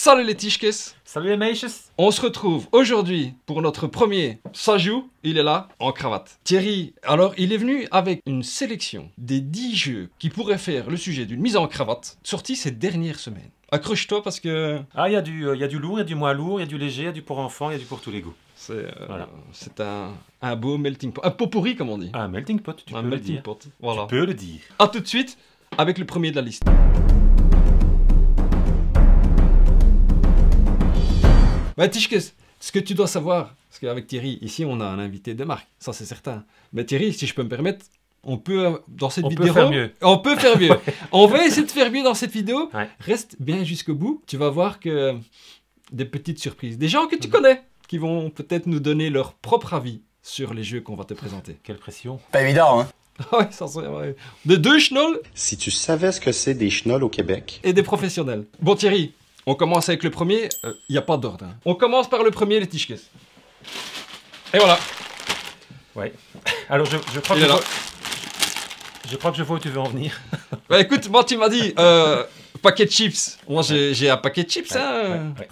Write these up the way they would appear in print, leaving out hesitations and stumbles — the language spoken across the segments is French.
Salut les Tischkes. Salut les meiches. On se retrouve aujourd'hui pour notre premier Ça joue. Il est là, en cravate. Thierry, alors il est venu avec une sélection des 10 jeux qui pourraient faire le sujet d'une mise en cravate, sortie ces dernières semaines. Accroche-toi parce que... Ah, il y a du lourd, il y a du moins lourd, il y a du léger, il y a du pour enfants, il y a du pour tous les goûts. C'est voilà. un beau melting pot. Un pot pourri comme on dit. Un melting pot, tu peux le dire. Pot. Voilà. Tu peux le dire. A tout de suite avec le premier de la liste. Bah Tischkes, ce que tu dois savoir, parce qu'avec Thierry, ici on a un invité de marque, ça c'est certain. Mais Thierry, si je peux me permettre, on peut, dans cette vidéo... On peut faire mieux. On peut faire mieux. On va essayer de faire mieux dans cette vidéo. Ouais. Reste bien jusqu'au bout. Tu vas voir que des petites surprises. Des gens que tu connais, qui vont peut-être nous donner leur propre avis sur les jeux qu'on va te présenter. Quelle pression. Pas évident, hein? Ouais, ça serait vrai. De deux schnolls Si tu savais ce que c'est des schnolls au Québec. et des professionnels. Bon Thierry, on commence avec le premier. Il n'y a pas d'ordre. Hein. On commence par le premier, les Tischkes. Et voilà. Ouais. Alors je crois Il que est là. je crois que je vois où tu veux en venir. Bah écoute, moi tu m'as dit paquet de chips. Moi j'ai un paquet de chips. Hein. Ouais.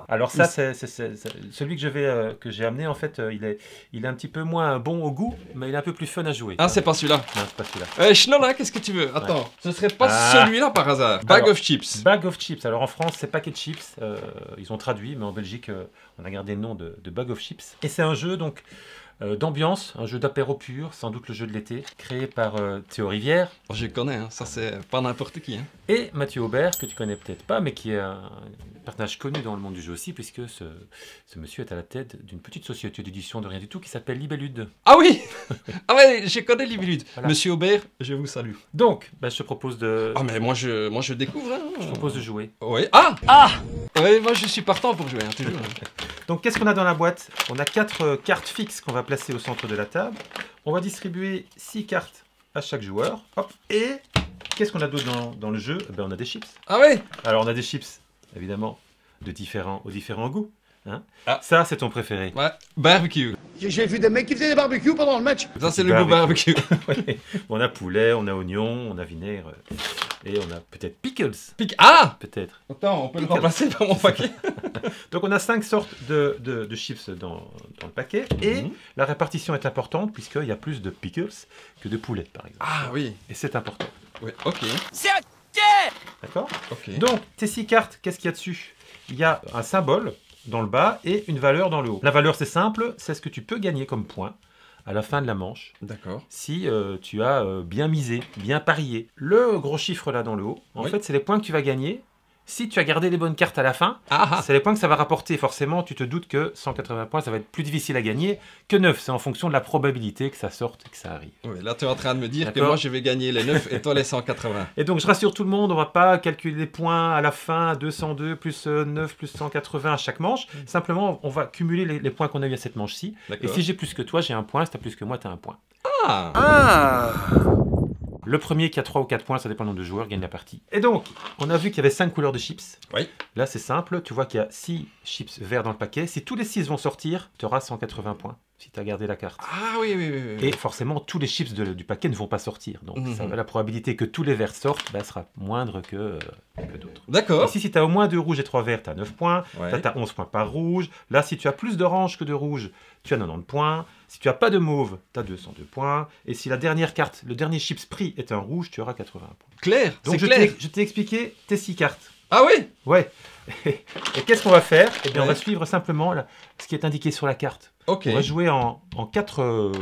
Alors ça, c'est celui que j'ai amené, en fait, il est un petit peu moins bon au goût, mais il est un peu plus fun à jouer. Ah, c'est pas celui-là. Non, c'est pas celui-là. Schnoll, hein, qu'est-ce que tu veux? Attends, ce serait pas celui-là par hasard. Bag Alors, of chips. Bag of chips. Alors en France, c'est paquet de chips. Ils ont traduit, mais en Belgique, on a gardé le nom de Bag of chips. Et c'est un jeu donc d'ambiance, un jeu d'apéro pur, sans doute le jeu de l'été, créé par Théo Rivière. Je connais, hein. Ça c'est pas n'importe qui. Hein. Et Mathieu Aubert, que tu connais peut-être pas, mais qui est un personnage connu dans le monde du jeu aussi, puisque ce monsieur est à la tête d'une petite société d'édition de rien du tout qui s'appelle Libellude. Ah oui. Ah ouais, je connais Libellude. Voilà. Monsieur Aubert, je vous salue. Donc, bah, je te propose de... Ah mais moi je découvre. Hein. Je te propose de jouer. Ouais. Ah. Ouais, moi je suis partant pour jouer, hein, toujours. Donc, qu'est-ce qu'on a dans la boîte? On a 4 cartes fixes qu'on va placer au centre de la table. On va distribuer 6 cartes à chaque joueur. Hop. Et qu'est-ce qu'on a d'autre dans le jeu? Ben, on a des chips. Ah ouais. Alors, on a des chips, évidemment, aux différents goûts. Hein. Ah. Ça, c'est ton préféré. Ouais. Barbecue. J'ai vu des mecs qui faisaient des barbecues pendant le match. Ça c'est le goût barbecue. Ouais. On a poulet, on a oignon, on a vinaigre. Et on a peut-être pickles. Ah. Peut-être. Attends, on peut le remplacer par mon paquet. Donc on a 5 sortes de chips dans le paquet. Et la répartition est importante puisqu'il y a plus de pickles que de poulet, par exemple. Ah oui. Et c'est important. Oui, ok. D'accord? Ok. Donc, ces 6 cartes, qu'est-ce qu'il y a dessus? Il y a un symbole dans le bas et une valeur dans le haut. La valeur, c'est simple, c'est ce que tu peux gagner comme point à la fin de la manche D'accord. si tu as bien misé, bien parié. Le gros chiffre là dans le haut, en fait, c'est les points que tu vas gagner. Si tu as gardé les bonnes cartes à la fin, c'est les points que ça va rapporter. Forcément, tu te doutes que 180 points, ça va être plus difficile à gagner que 9. C'est en fonction de la probabilité que ça sorte et que ça arrive. Oui, là tu es en train de me dire que D'accord. moi je vais gagner les 9 et toi les 180. Et donc, je rassure tout le monde, on va pas calculer les points à la fin, 202 plus 9 plus 180 à chaque manche. Simplement, on va cumuler les points qu'on a eu à cette manche-ci. Et si j'ai plus que toi, j'ai un point. Si tu as plus que moi, tu as un point. Le premier qui a 3 ou 4 points, ça dépend du nombre de joueurs, gagne la partie. Et donc, on a vu qu'il y avait 5 couleurs de chips. Oui. Là, c'est simple. Tu vois qu'il y a 6 chips verts dans le paquet. Si tous les 6 vont sortir, tu auras 180 points, si tu as gardé la carte. Ah oui, oui, oui. Et forcément, tous les chips du paquet ne vont pas sortir. Donc, la probabilité que tous les verts sortent sera moindre que d'autres. D'accord. Ici, si tu as au moins 2 rouges et 3 verts, tu as 9 points. Ouais. Là, tu as 11 points par rouge. Là, si tu as plus d'orange que de rouge, tu as 90 points. Si tu n'as pas de mauve, tu as 202 points. Et si la dernière carte, le dernier chips pris est un rouge, tu auras 80 points. Clair, Donc, c'est clair. je t'ai expliqué tes 6 cartes. Ah oui. Ouais. Et qu'est-ce qu'on va faire? Eh bien, on va Ouais. suivre simplement ce qui est indiqué sur la carte. Ok. On va jouer en 4...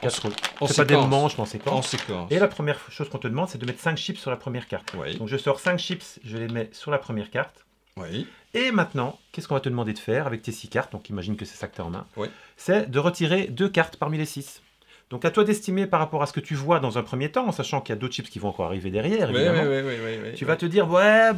c'est pas des séquence. manches, mais en En séquence. séquence. Et la première chose qu'on te demande, c'est de mettre 5 chips sur la première carte. Oui. Donc je sors 5 chips, je les mets sur la première carte. Oui. Et maintenant, qu'est-ce qu'on va te demander de faire avec tes 6 cartes? Donc imagine que c'est ça que tu as en main. Oui. C'est de retirer 2 cartes parmi les 6. Donc à toi d'estimer par rapport à ce que tu vois dans un premier temps, en sachant qu'il y a d'autres chips qui vont encore arriver derrière, Oui, évidemment. oui. Tu vas te dire, ouais,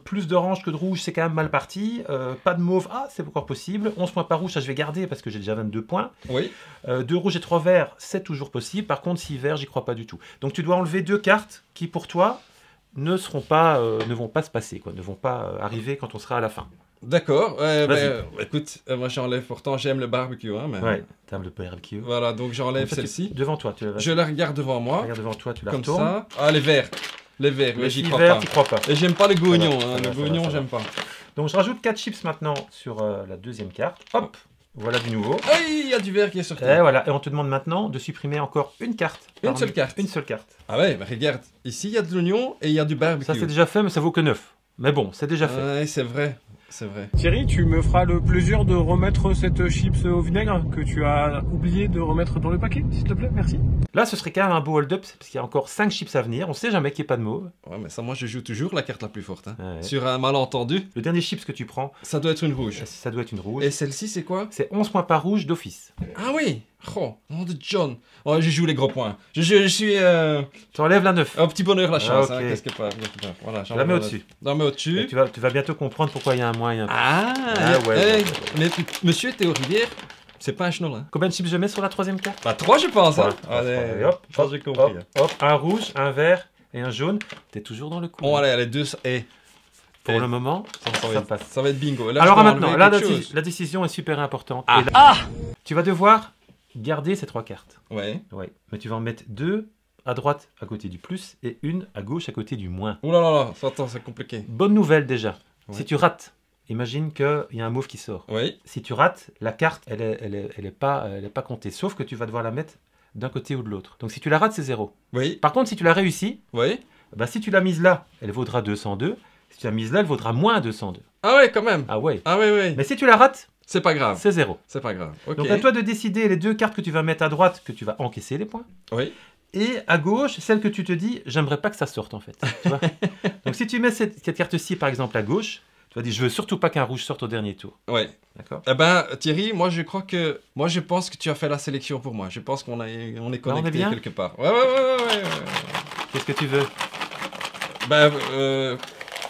plus d'orange que de rouge, c'est quand même mal parti. Pas de mauve, c'est encore possible. 11 points par rouge, ça je vais garder parce que j'ai déjà 22 points. Oui. 2 rouges et 3 verts, c'est toujours possible. Par contre, 6 verts, j'y crois pas du tout. Donc tu dois enlever 2 cartes qui, pour toi, ne vont pas se passer, quoi, ne vont pas arriver quand on sera à la fin. D'accord. Vas-y. Écoute, moi j'enlève pourtant, j'aime le barbecue. Hein, mais... Ouais, t'aimes le barbecue. Voilà, donc j'enlève Ça, celle-ci. devant toi, tu la Je la regarde devant moi. regardes devant toi, tu la Comme retournes. ça. Ah, les verts. Les verts, mais Le j'y 6 crois verts, pas. tu crois pas. Et j'aime pas le gognon. Ça va, Hein. ça Le va, gognon, ça va. j'aime pas. Donc je rajoute 4 chips maintenant sur la deuxième carte. Hop, voilà du nouveau. Ah, il y a du vert qui est sorti. Et voilà, et on te demande maintenant de supprimer encore une carte. Une seule carte. Une seule carte. Ah ouais, bah regarde. Ici, il y a de l'oignon et il y a du barbecue. Ça c'est déjà fait, mais ça vaut que 9. Mais bon, c'est déjà fait. Ouais, c'est vrai. C'est vrai. Thierry, tu me feras le plaisir de remettre cette chips au vinaigre que tu as oublié de remettre dans le paquet, s'il te plaît, merci. Là, ce serait quand même un beau hold-up, parce qu'il y a encore 5 chips à venir. On sait jamais qu'il n'y ait pas de mauve. Ouais, mais ça, moi, je joue toujours la carte la plus forte. Hein. Ouais. Sur un malentendu, Le dernier chips que tu prends, ça doit être une rouge. ça doit être une rouge. Et celle-ci, c'est quoi? C'est 11 points par rouge d'office. Ah oui. Oh, nom de John. Oh, je joue les gros points. Je suis Tu enlèves la 9. un petit bonheur la chance. Ah, ok. Hein, qu'est-ce que pas. Voilà, Je la mets au-dessus. Non, mais au-dessus. Et tu vas bientôt comprendre pourquoi il y a un moins et un plus. Ah, ouais. Mais monsieur Théo Rivière, c'est pas un chenol. Hein. Combien de chips je mets sur la troisième carte? Bah 3 je pense. Hein. Allez, Allez, hop, ça, j'ai compris. hop, hop, un rouge, un vert et un jaune. T'es toujours dans le coup. Bon, allez, deux. Et Pour le moment, ça passe. ça va être bingo. Et là, Alors je dois maintenant, enlever là, quelque chose. la décision est super importante. Ah. Et là, tu vas devoir garder ces 3 cartes. Ouais. Ouais. Mais tu vas en mettre 2 à droite à côté du plus et une à gauche à côté du moins. Ouh là là là, attends, c'est compliqué. Bonne nouvelle déjà. Ouais. Si tu rates, imagine qu'il y a un mauve qui sort. Oui. Si tu rates, la carte, elle est pas comptée. Sauf que tu vas devoir la mettre d'un côté ou de l'autre. Donc si tu la rates, c'est 0. Oui. Par contre, si tu la réussis, Oui. bah, si tu l'as mise là, elle vaudra 202. Si tu l'as mise là, elle vaudra moins 202. Ah ouais, quand même. Ah ouais. Ah oui, oui. Mais si tu la rates, C'est pas grave. c'est 0. C'est pas grave. Ok. Donc à toi de décider les 2 cartes que tu vas mettre à droite, que tu vas encaisser les points. Oui. Et à gauche, celle que tu te dis, j'aimerais pas que ça sorte en fait. Tu vois. Donc si tu mets cette carte-ci par exemple à gauche, tu vas dire je veux surtout pas qu'un rouge sorte au dernier tour. Ouais. D'accord. Eh ben Thierry, moi je pense que tu as fait la sélection pour moi. Je pense qu'on est connecté bien quelque part. Ouais. Qu'est-ce que tu veux? Ben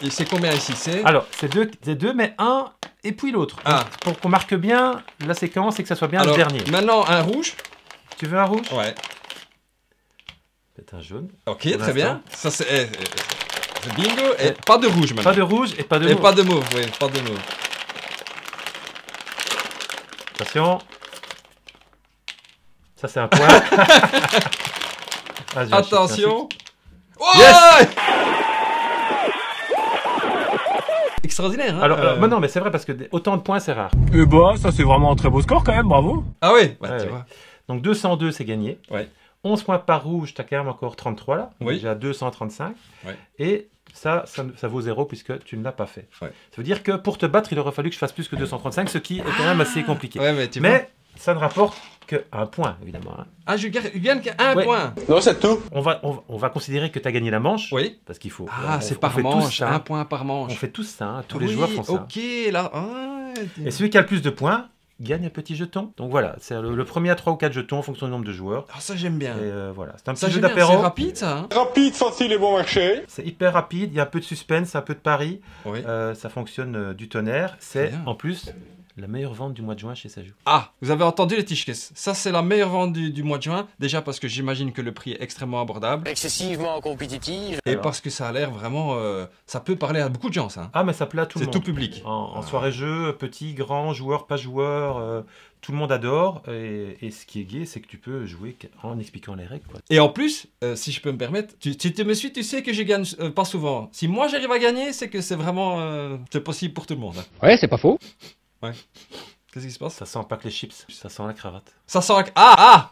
et c'est combien ici? C'est Alors, c'est deux, mais un et puis l'autre. Ah. Pour qu'on marque bien la séquence et que ça soit bien Alors, le dernier. maintenant un rouge. Tu veux un rouge? Ouais. Peut-être un jaune. Ok, Pour très bien. l'instant. Ça c'est bingo et pas de rouge maintenant. Pas de rouge et pas de Et mauve. pas de mauve, oui, pas de mauve. Attention. Ça, c'est un point. Ah, j'ai un chute, Attention. Oh Yes. Extraordinaire, hein. Alors, bah non, mais c'est vrai parce que autant de points, c'est rare. Eh bah, ça c'est vraiment un très beau score quand même, bravo. Ah oui, bah, Ouais, tu ouais. vois. Donc 202, c'est gagné. Ouais. 11 points par rouge, tu as quand même encore 33 là. Donc Oui. déjà 235. Ouais. Et ça vaut 0 puisque tu ne l'as pas fait. Ouais. Ça veut dire que pour te battre, il aurait fallu que je fasse plus que 235, ce qui est quand même assez compliqué. Ouais, mais tu vois. Mais ça ne rapporte qu'un point, évidemment. Hein. Ah, je gagne qu'un Ouais. point. Non, c'est tout. On va considérer que tu as gagné la manche. Oui. Parce qu'il faut. Ah, on- c'est on par fait tous manche, ça. un point par manche. On fait tous ça, hein. Tous les Oui, joueurs font ça. Ok, là. Ah, Et celui qui a le plus de points gagne un petit jeton. Donc voilà, c'est le premier à 3 ou 4 jetons en fonction du nombre de joueurs. ah, ça j'aime bien. Et voilà, c'est un Ça petit jeu j'aime bien. C'est d'apéro. rapide ça. Hein. Rapide, facile et bon marché. C'est hyper rapide, il y a un peu de suspense, un peu de pari. Oui. Ça fonctionne du tonnerre. C'est bien. en plus la meilleure vente du mois de juin chez Sajou. Ah, vous avez entendu les Tischkes. Ça c'est la meilleure vente du mois de juin. Déjà parce que j'imagine que le prix est extrêmement abordable. Excessivement compétitive. Et Alors. parce que ça a l'air vraiment. Ça peut parler à beaucoup de gens ça. Hein. Ah, mais ça plaît à tout le C'est monde. tout public. En soirée-jeu, petit, grand, joueur, pas joueur, tout le monde adore. Et ce qui est gai, c'est que tu peux jouer en expliquant les règles. Quoi. Et en plus, si je peux me permettre, tu me suis, tu sais que je gagne pas souvent. Si moi j'arrive à gagner, c'est que c'est vraiment c'est possible pour tout le monde. Hein. Ouais, c'est pas faux. Qu'est-ce qui se passe? Ça sent pas que les chips, ça sent la cravate. Ça sent. Ah.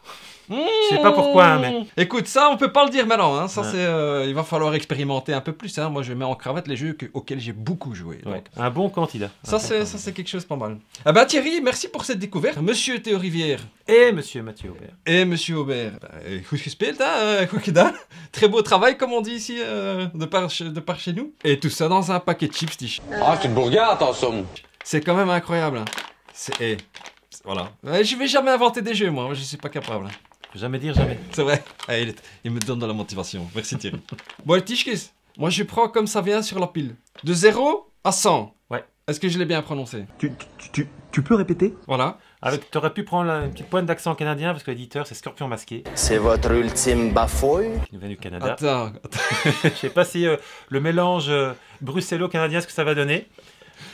Je sais pas pourquoi, hein, mais- Écoute, ça on peut pas le dire maintenant. Hein. Ça Ouais. c'est, il va falloir expérimenter un peu plus. Hein. Moi je mets en cravate les jeux auxquels j'ai beaucoup joué. Ouais. Donc. Un bon candidat. Ça c'est quelque chose de pas mal. Ah bah Thierry, merci pour cette découverte. Monsieur Théo Rivière Et monsieur Mathieu Aubert. et Monsieur Aubert. Goed gespeeld, hein, quoi qu'il a. Très beau travail comme on dit ici de par chez nous. Et tout ça dans un paquet de chips, Tisch. Ah, c'est une bourgade en somme. C'est quand même incroyable. Hein. Voilà. Je vais jamais inventer des jeux moi, je suis pas capable. Hein. Jamais dire jamais. C'est vrai. Ah, il me donne de la motivation. Merci Thierry. Bon, les Tischkes, moi je prends comme ça vient sur la pile. De 0 à 100. Ouais. Est-ce que je l'ai bien prononcé? Tu peux répéter? Voilà. T'aurais pu prendre une petite pointe d'accent canadien parce que l'éditeur c'est Scorpion Masqué, C'est votre ultime bafouille. qui nous vient du Canada. Attends. Je sais pas si le mélange bruxello-canadien, ce que ça va donner.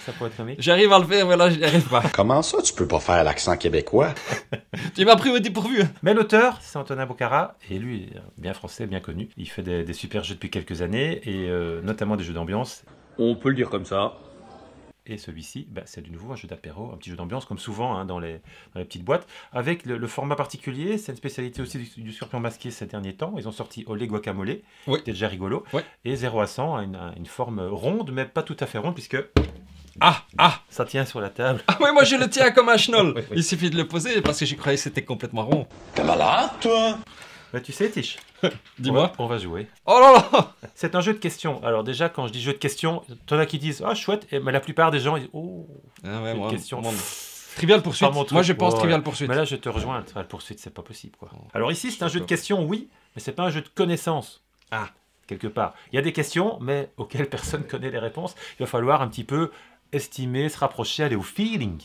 Ça pourrait être nommé. J'arrive à le faire, mais là je n'y arrive pas. Comment ça, tu peux pas faire l'accent québécois? Tu m'as pris au dépourvu. Mais l'auteur, c'est Antonin Bocara, et lui, est bien français, bien connu. Il fait des super jeux depuis quelques années, et notamment des jeux d'ambiance. On peut le dire comme ça. Et celui-ci, bah, c'est de nouveau un jeu d'apéro, un petit jeu d'ambiance, comme souvent hein, dans les petites boîtes, avec le format particulier. C'est une spécialité aussi du Scorpion Masqué ces derniers temps. Ils ont sorti Olé Guacamole, c'était déjà rigolo. Et 0 à 100 a une forme ronde, mais pas tout à fait ronde, puisque... ça tient sur la table. Ah oui, moi je le tiens comme un schnoll. Il suffit de le poser, parce que j'ai croyais que c'était complètement rond. T'es malade, toi? Bah, tu sais, Tish, Dis-moi. on va jouer. Oh là là. C'est un jeu de questions. Alors déjà, quand je dis jeu de questions, t'en as qui disent « Ah, chouette !» Mais la plupart des gens, ils disent « Oh, Ah ouais, jeu de questions. Trivial poursuite. Moi je pense Trivial Ouais. poursuite. Mais là, je te rejoins. Trivial poursuite, c'est pas possible, quoi. Alors ici, c'est un jeu de questions, oui, mais c'est pas un jeu de connaissances. Ah. Quelque part. Il y a des questions, mais auxquelles personne connaît les réponses. Il va falloir un petit peu estimer, se rapprocher, aller au feeling.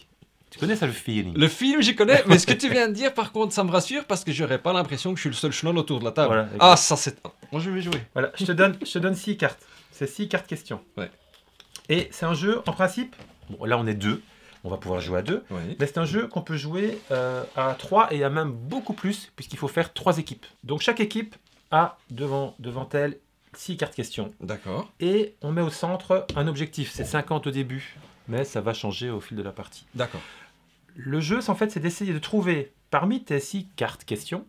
Tu connais ça, le feeling? Le film, j'y connais, mais ce que tu viens de dire, par contre, ça me rassure parce que j'aurais pas l'impression que je suis le seul schnoll autour de la table. Voilà, ah, ça c'est... Moi, je vais jouer. Voilà, je te donne 6 cartes. C'est 6 cartes questions. Ouais. Et c'est un jeu, en principe, bon, là on est 2, on va pouvoir jouer à 2, Oui. mais c'est un jeu qu'on peut jouer à 3 et à même beaucoup plus, puisqu'il faut faire 3 équipes. Donc chaque équipe a devant elle 6 cartes questions. D'accord. Et on met au centre un objectif, c'est 50 au début, mais ça va changer au fil de la partie. D'accord. Le jeu, en fait, c'est d'essayer de trouver, parmi tes 6 cartes questions,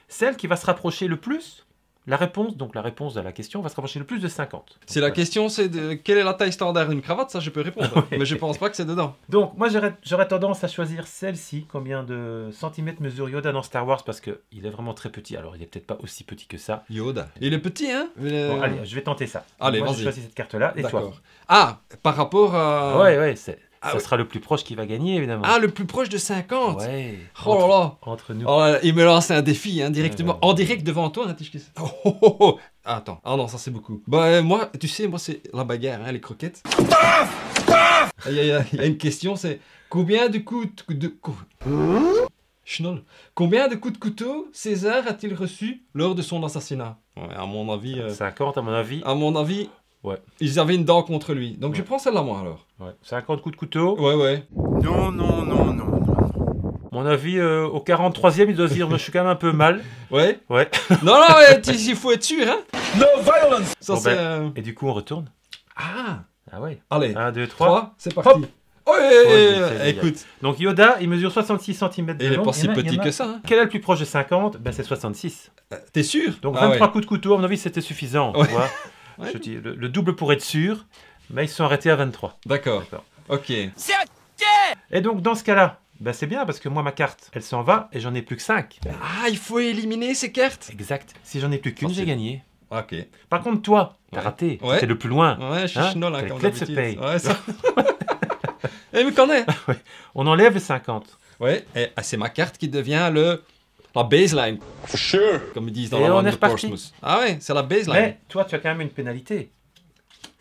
celle qui va se rapprocher le plus, la réponse à la question va se rapprocher le plus de 50. Si la question c'est de quelle est la taille standard d'une cravate, ça je peux répondre. Mais je pense pas que c'est dedans. Donc, moi, j'aurais tendance à choisir celle-ci. Combien de centimètres mesure Yoda dans Star Wars? Parce qu'il est vraiment très petit. Alors, il est peut-être pas aussi petit que ça. Yoda. Il est petit, hein? Bon, allez, je vais tenter ça. Allez, moi, vas-y. je choisis cette carte-là. Et toi? D'accord. Ah, par rapport à... Ouais, ça sera le plus proche qui va gagner, évidemment. Ah, le plus proche de 50. Ouais. Oh là là. Entre nous. Oh, il me lance un défi, hein, directement. En direct devant toi, hein, Tishkis. Ah, attends. Ah non, ça c'est beaucoup. Bah, moi, tu sais, moi c'est la bagarre, hein, les croquettes. Il y a une question, c'est combien de coups de... Schnoll. Combien de coups de couteau César a-t-il reçu lors de son assassinat? Ouais, à mon avis... 50, à mon avis. À mon avis... Ouais. Ils avaient une dent contre lui. Donc je prends celle-là, moi, alors. Ouais. 50 coups de couteau. Ouais. Non. Mon avis, au 43e, il doit se dire, moi, je suis quand même un peu mal. Ouais. Ouais. Non, ouais, il faut être sûr, hein. No violence! Ça, Bon, c'est... Et du coup, on retourne. Ah. Ah ouais. Allez. 1, 2, 3. 3, c'est parti. Hop. Ouais, écoute. Donc Yoda, il mesure 66 cm de Il est long. pas si Il y en a- petit il y en a- que ça. Hein. Quel est le plus proche de 50? Ben, c'est 66. T'es sûr? Donc Ah 23 ouais. coups de couteau, à mon avis, c'était suffisant. Ouais. Tu vois. Ouais. Je dis, le double pour être sûr, mais ils se sont arrêtés à 23. D'accord. D'accord. Ok. Et donc, dans ce cas-là, ben, c'est bien parce que moi, ma carte, elle s'en va et j'en ai plus que 5. Ah, il faut éliminer ces cartes. Exact. Si j'en ai plus qu'une, Facile. j'ai gagné. Ok. Par contre, toi, t'as Ouais. raté. Ouais. T'es le plus loin. Ouais, je suis Hein? schnoll, hein, Les comme clés se d'habitude. payent. Ouais, ça... Eh, mais connais. On enlève les 50. Ouais, et c'est ma carte qui devient la baseline, For sure! comme ils disent dans Et la on langue est de reparti. Portsmouth. Ah ouais, c'est la baseline. Mais toi, tu as quand même une pénalité.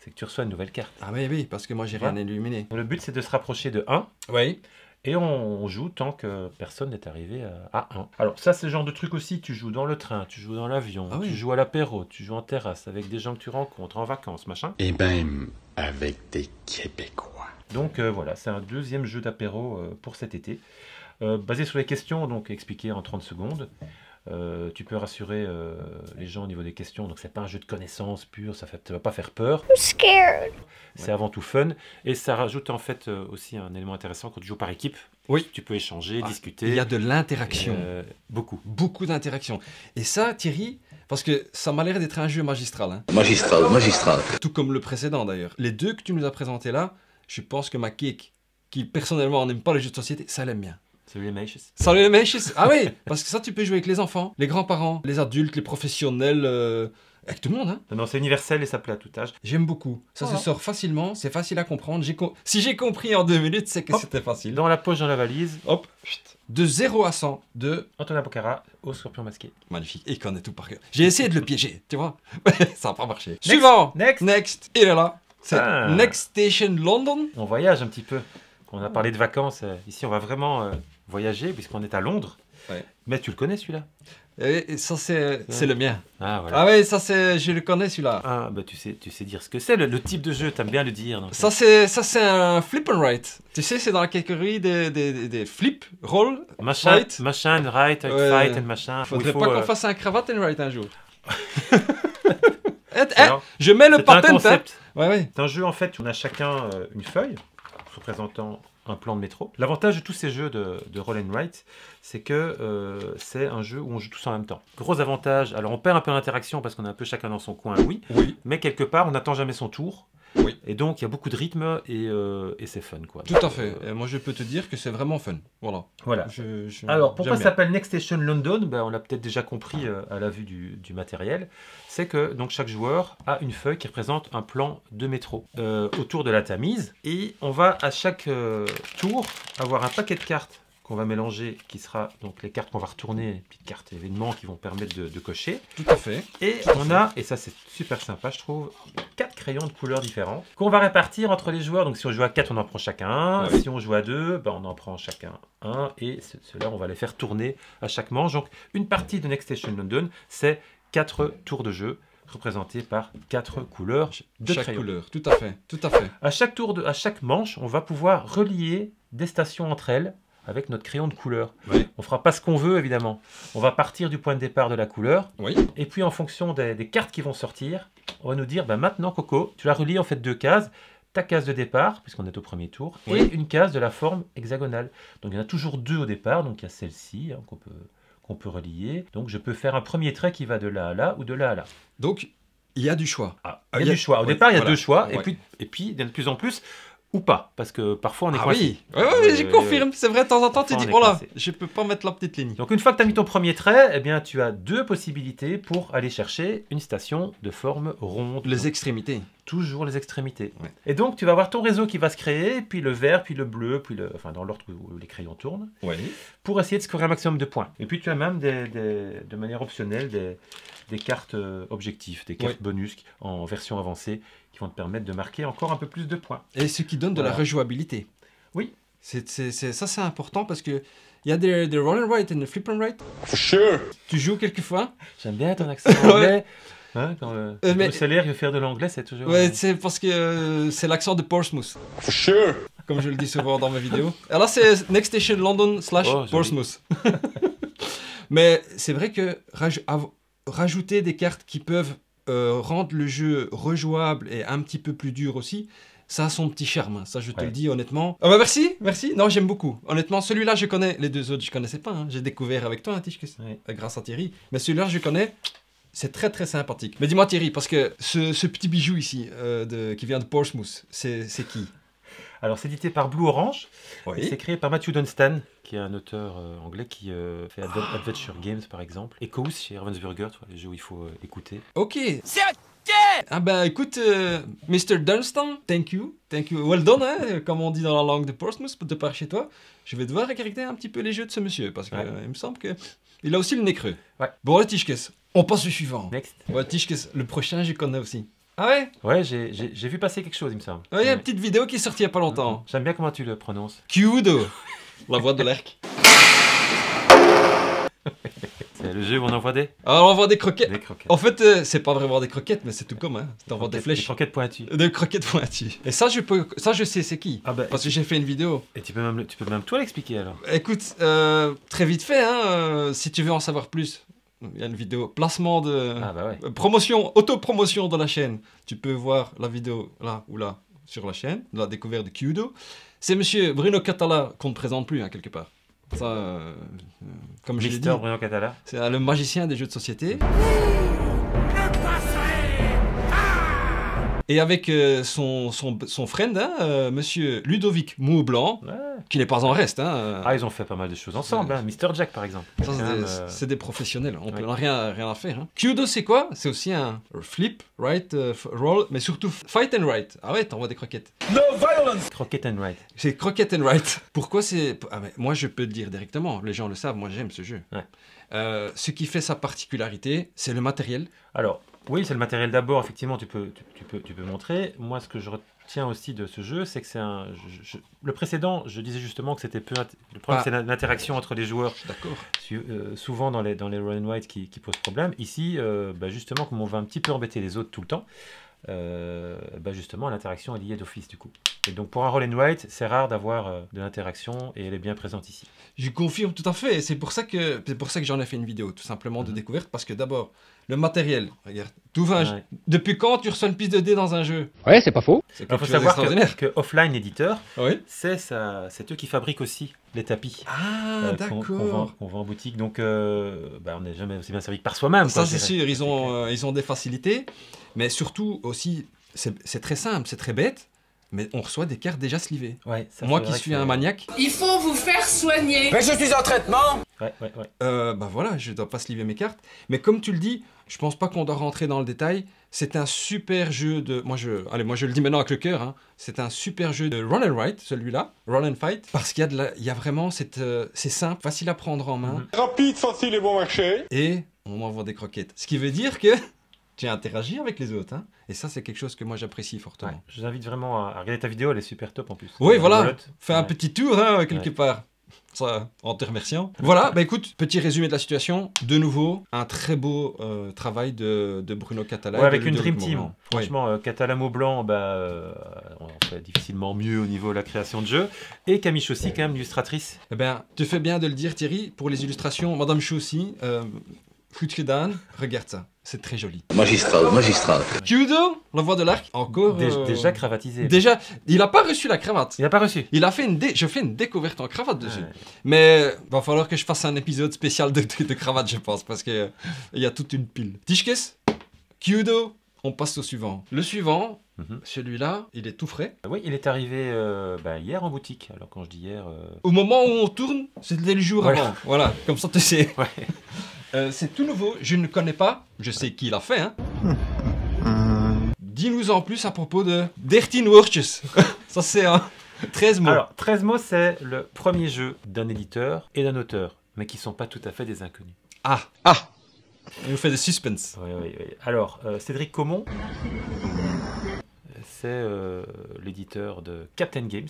C'est que tu reçois une nouvelle carte. Ah oui, parce que moi j'ai rien illuminé. Le but, c'est de se rapprocher de 1. Oui. Et on joue tant que personne n'est arrivé à 1. Alors ça, c'est le genre de truc aussi, tu joues dans le train, tu joues dans l'avion, Ah oui. tu joues à l'apéro, tu joues en terrasse avec des gens que tu rencontres en vacances, machin. Et même avec des Québécois. Donc voilà, c'est un deuxième jeu d'apéro pour cet été. Basé sur les questions, donc expliquées en 30 secondes. Tu peux rassurer les gens au niveau des questions, donc c'est pas un jeu de connaissances pur, ça va pas faire peur. C'est avant tout fun, et ça rajoute en fait aussi un élément intéressant quand tu joues par équipe. Oui. Tu peux échanger, discuter. Il y a de l'interaction. Beaucoup. Beaucoup d'interaction. Et ça, Thierry, parce que ça m'a l'air d'être un jeu magistral. Hein. Magistral. Tout comme le précédent d'ailleurs. Les deux que tu nous as présentés là, je pense que ma cake, qui personnellement n'aime pas les jeux de société, ça l'aime bien. Salut les mèches. Salut les mèches. Ah oui, parce que ça tu peux jouer avec les enfants, les grands-parents, les adultes, les professionnels, avec tout le monde. Hein. Non, c'est universel et ça plaît à tout âge. J'aime beaucoup. Ça Voilà. se sort facilement, c'est facile à comprendre. Si j'ai compris en 2 minutes, c'est que Hop. c'était facile. Dans la poche, dans la valise, Hop. De 0 à 100, de... Antonin Pocara au Scorpion Masqué. Magnifique. Il connaît tout par cœur. J'ai essayé de le piéger, tu vois. Ça n'a pas marché. Suivant. Next. Il est là. C'est Ah. Next Station London. On voyage un petit peu. On a parlé de vacances. Ici, on va vraiment voyager puisqu'on est à Londres. Ouais. Mais tu le connais celui-là? Et ça, c'est le mien. Ah voilà. Ah ouais, ça, je le connais celui-là. Ah bah tu sais dire ce que c'est, le type de jeu, t'aimes bien le dire. Donc, Ça, c'est un flip and write. Tu sais, c'est dans la catégorie des flip, roll, machin, fight. machin, right, Ouais. fight and machin. Faudrait Où il pas faut, qu'on fasse un cravate and write un jour. alors, Je mets le c'est un patent. Hein. concept. Ouais. C'est un jeu en fait, on a chacun une feuille représentant un plan de métro. L'avantage de tous ces jeux de roll and write, c'est que c'est un jeu où on joue tous en même temps. Gros avantage, alors on perd un peu d'interaction parce qu'on est un peu chacun dans son coin, oui, mais quelque part on n'attend jamais son tour. Oui. Et donc il y a beaucoup de rythme et c'est fun quoi. Tout à fait. Et moi je peux te dire que c'est vraiment fun. Voilà. Alors pourquoi ça s'appelle Next Station London? Ben, on l'a peut-être déjà compris à la vue du matériel. C'est que donc chaque joueur a une feuille qui représente un plan de métro autour de la Tamise. Et on va à chaque tour avoir un paquet de cartes qu'on va mélanger, qui sera donc les cartes qu'on va retourner, les petites cartes événements qui vont permettre de cocher. Tout à fait. Et on a, et ça c'est super sympa je trouve, 4 crayons de couleurs différentes qu'on va répartir entre les joueurs. Donc si on joue à 4, on en prend chacun un. Si on joue à 2, ben, on en prend chacun un. Et ceux-là, on va les faire tourner à chaque manche. Donc une partie de Next Station London, c'est 4 tours de jeu représentés par 4 couleurs de chaque crayons. couleur, tout à fait, tout à fait. À chaque manche, on va pouvoir relier des stations entre elles avec notre crayon de couleur. Oui. On fera pas ce qu'on veut évidemment. On va partir du point de départ de la couleur. Oui. Et puis en fonction des cartes qui vont sortir, on va nous dire, bah, maintenant Coco, tu as relié en fait 2 cases. Ta case de départ, puisqu'on est au premier tour, et une case de la forme hexagonale. Donc il y en a toujours 2 au départ, donc il y a celle-ci hein, qu'on peut relier. Donc je peux faire un premier trait qui va de là à là ou de là à là. Donc il y a du choix. Il y a du choix. Au départ, il y a 2 choix, et puis il y en a de plus en plus. Ou pas, parce que parfois on est coincé. Oui, je confirme, c'est vrai, de temps en temps tu dis, oh là, je peux pas mettre la petite ligne. Donc une fois que tu as mis ton premier trait, eh bien tu as 2 possibilités pour aller chercher une station de forme ronde. Les extrémités. Toujours les extrémités. Ouais. Et donc tu vas avoir ton réseau qui va se créer, puis le vert, puis le bleu, puis enfin dans l'ordre où les crayons tournent, pour essayer de scorer un maximum de points. Et puis tu as même de manière optionnelle des cartes objectifs, des cartes bonus en version avancée, qui vont te permettre de marquer encore un peu plus de points. Et ce qui donne de la rejouabilité. Oui. Ça c'est important parce que il y a des roll and write et des flip and write. Sure. Tu joues quelquefois. J'aime bien ton accent anglais. Hein, quand le salaire veut faire de l'anglais, c'est toujours... Ouais, c'est parce que c'est l'accent de Portsmouth. Sure. Comme je le dis souvent dans mes vidéos. Alors là, c'est Next Station London / Portsmouth. Mais c'est vrai que rajouter des cartes qui peuvent rendre le jeu rejouable et un petit peu plus dur aussi, ça a son petit charme, hein. Ça je te le dis honnêtement. Ah bah merci. Non, j'aime beaucoup. Honnêtement, celui-là je connais, les 2 autres je connaissais pas, hein. J'ai découvert avec toi, hein, Tichkes, grâce à Thierry. Mais celui-là je connais, c'est très très sympathique. Mais dis-moi Thierry, parce que ce petit bijou ici, qui vient de Portsmouth, c'est qui? Alors c'est édité par Blue Orange, et c'est créé par Matthew Dunstan, qui est un auteur anglais qui fait Adventure Games par exemple, et Chaos chez Ravensburger, les jeux où il faut écouter. Ok. Ah bah écoute, Mr. Dunstan, thank you, well done, hein, comme on dit dans la langue de Portsmouth, de par chez toi. Je vais devoir caractériser un petit peu les jeux de ce monsieur, parce qu'il me semble qu'il a aussi le nez creux. Bon, là, Tichkes, on passe au suivant. Next. Ouais, Tichkes, le prochain, je connais aussi. Ah ouais? Ouais, j'ai vu passer quelque chose, il me semble. Ouais, il y a une petite vidéo qui est sortie il n'y a pas longtemps. J'aime bien comment tu le prononces. Kudo. La voix de l'erc. C'est le jeu où on envoie des... Alors on envoie des croquettes. Des croquettes. En fait, c'est pas vraiment des croquettes, mais c'est tout comme, hein. T'envoies des flèches. Des croquettes pointues. Des croquettes pointues. Et ça, je sais c'est qui. Ah bah, parce que j'ai fait une vidéo. Et tu peux même toi l'expliquer alors. Écoute, très vite fait, hein, si tu veux en savoir plus. Il y a une vidéo placement de promotion, auto-promotion de la chaîne. Tu peux voir la vidéo là ou là sur la chaîne, de la découverte de Kudo. C'est monsieur Bruno Catala qu'on ne présente plus, hein, quelque part. Ça, comme je l'ai dit, Bruno Catala. C'est le magicien des jeux de société. Et avec son friend, hein, monsieur Ludovic Moublanc, qui n'est pas en reste. Hein, ils ont fait pas mal de choses ensemble, hein. Mr. Jack par exemple. C'est des professionnels, on n'a rien à faire. Hein. Kudo c'est quoi? C'est aussi un flip, right, roll, mais surtout fight and write. Ah ouais, t'envoies des croquettes. No violence. Croquette and write. C'est croquette and write. Pourquoi c'est... Ah, mais moi je peux le dire directement, les gens le savent, moi j'aime ce jeu. Ce qui fait sa particularité, c'est le matériel. Alors... Oui, c'est le matériel d'abord, effectivement, tu peux montrer. Moi, ce que je retiens aussi de ce jeu, c'est que c'est un... Le précédent, je disais justement que c'était peu... Le problème, c'est l'interaction entre les joueurs. D'accord. Souvent dans les roll and write qui pose problème. Ici, justement, comme on va un petit peu embêter les autres tout le temps, justement l'interaction est liée d'office du coup. Et donc pour un roll and write, c'est rare d'avoir de l'interaction et elle est bien présente ici. Je confirme tout à fait, c'est pour ça que j'en ai fait une vidéo, tout simplement de découverte, parce que d'abord, le matériel, regarde, tout va. Ouais. Depuis quand tu reçois une piste de dés dans un jeu? Ouais, c'est pas faux. Il faut savoir que Offline Éditeur, c'est eux qui fabriquent aussi les tapis qu'on vend en boutique. Donc on n'est jamais aussi bien servi que par soi-même. Ça c'est sûr, ils ont des facilités, mais surtout aussi, c'est très simple, c'est très bête. Mais on reçoit des cartes déjà slivées. Ouais, moi qui suis un maniaque. Il faut vous faire soigner. Mais je suis en traitement. Voilà, je dois pas sliver mes cartes. Mais comme tu le dis, je pense pas qu'on doit rentrer dans le détail. C'est un super jeu de... Moi je le dis maintenant avec le cœur. Hein. C'est un super jeu de roll and write, celui-là. Roll and fight. Parce qu'il y a vraiment c'est simple, facile à prendre en main. Rapide, facile et bon marché. Et on m'envoie des croquettes. Ce qui veut dire que... tu as interagi avec les autres, hein. Et ça, c'est quelque chose que moi j'apprécie fortement. Ouais, je vous invite vraiment à regarder ta vidéo, elle est super top en plus. Oui, voilà, fais un petit tour, hein, quelque part. Ça, en te remerciant. Voilà, bah écoute, petit résumé de la situation. De nouveau, un très beau travail de Bruno Catala. Ouais, avec une Dream Team. Franchement, Catala Maublanc, on fait difficilement mieux au niveau de la création de jeu. Et Camille Chaussy, quand même, illustratrice. Eh bien, tu fais bien de le dire, Thierry. Pour les illustrations, Madame Chaussy, Futkedan, regarde ça. C'est très joli. Magistral. Kudo, la voix de l'arc, encore... Déjà cravatisé. Déjà, il n'a pas reçu la cravate. Il n'a pas reçu. Il a fait je fais une découverte en cravate dessus. Mais il va falloir que je fasse un épisode spécial de cravate, je pense, parce qu'il y a toute une pile. Tishkes, Kudo, on passe au suivant. Le suivant, celui-là, il est tout frais. Oui, il est arrivé hier en boutique. Alors quand je dis hier... Au moment où on tourne, c'était le jour avant. Voilà, comme ça tu sais. Ouais. C'est tout nouveau, je ne connais pas, je sais qui l'a fait. Hein. Dis-nous en plus à propos de 13 Worches. Ça c'est 13 mots. Alors, 13 mots, c'est le premier jeu d'un éditeur et d'un auteur, mais qui ne sont pas tout à fait des inconnus. Ah il nous fait des suspense. Oui. Alors, Cédric Comon, c'est l'éditeur de Captain Games.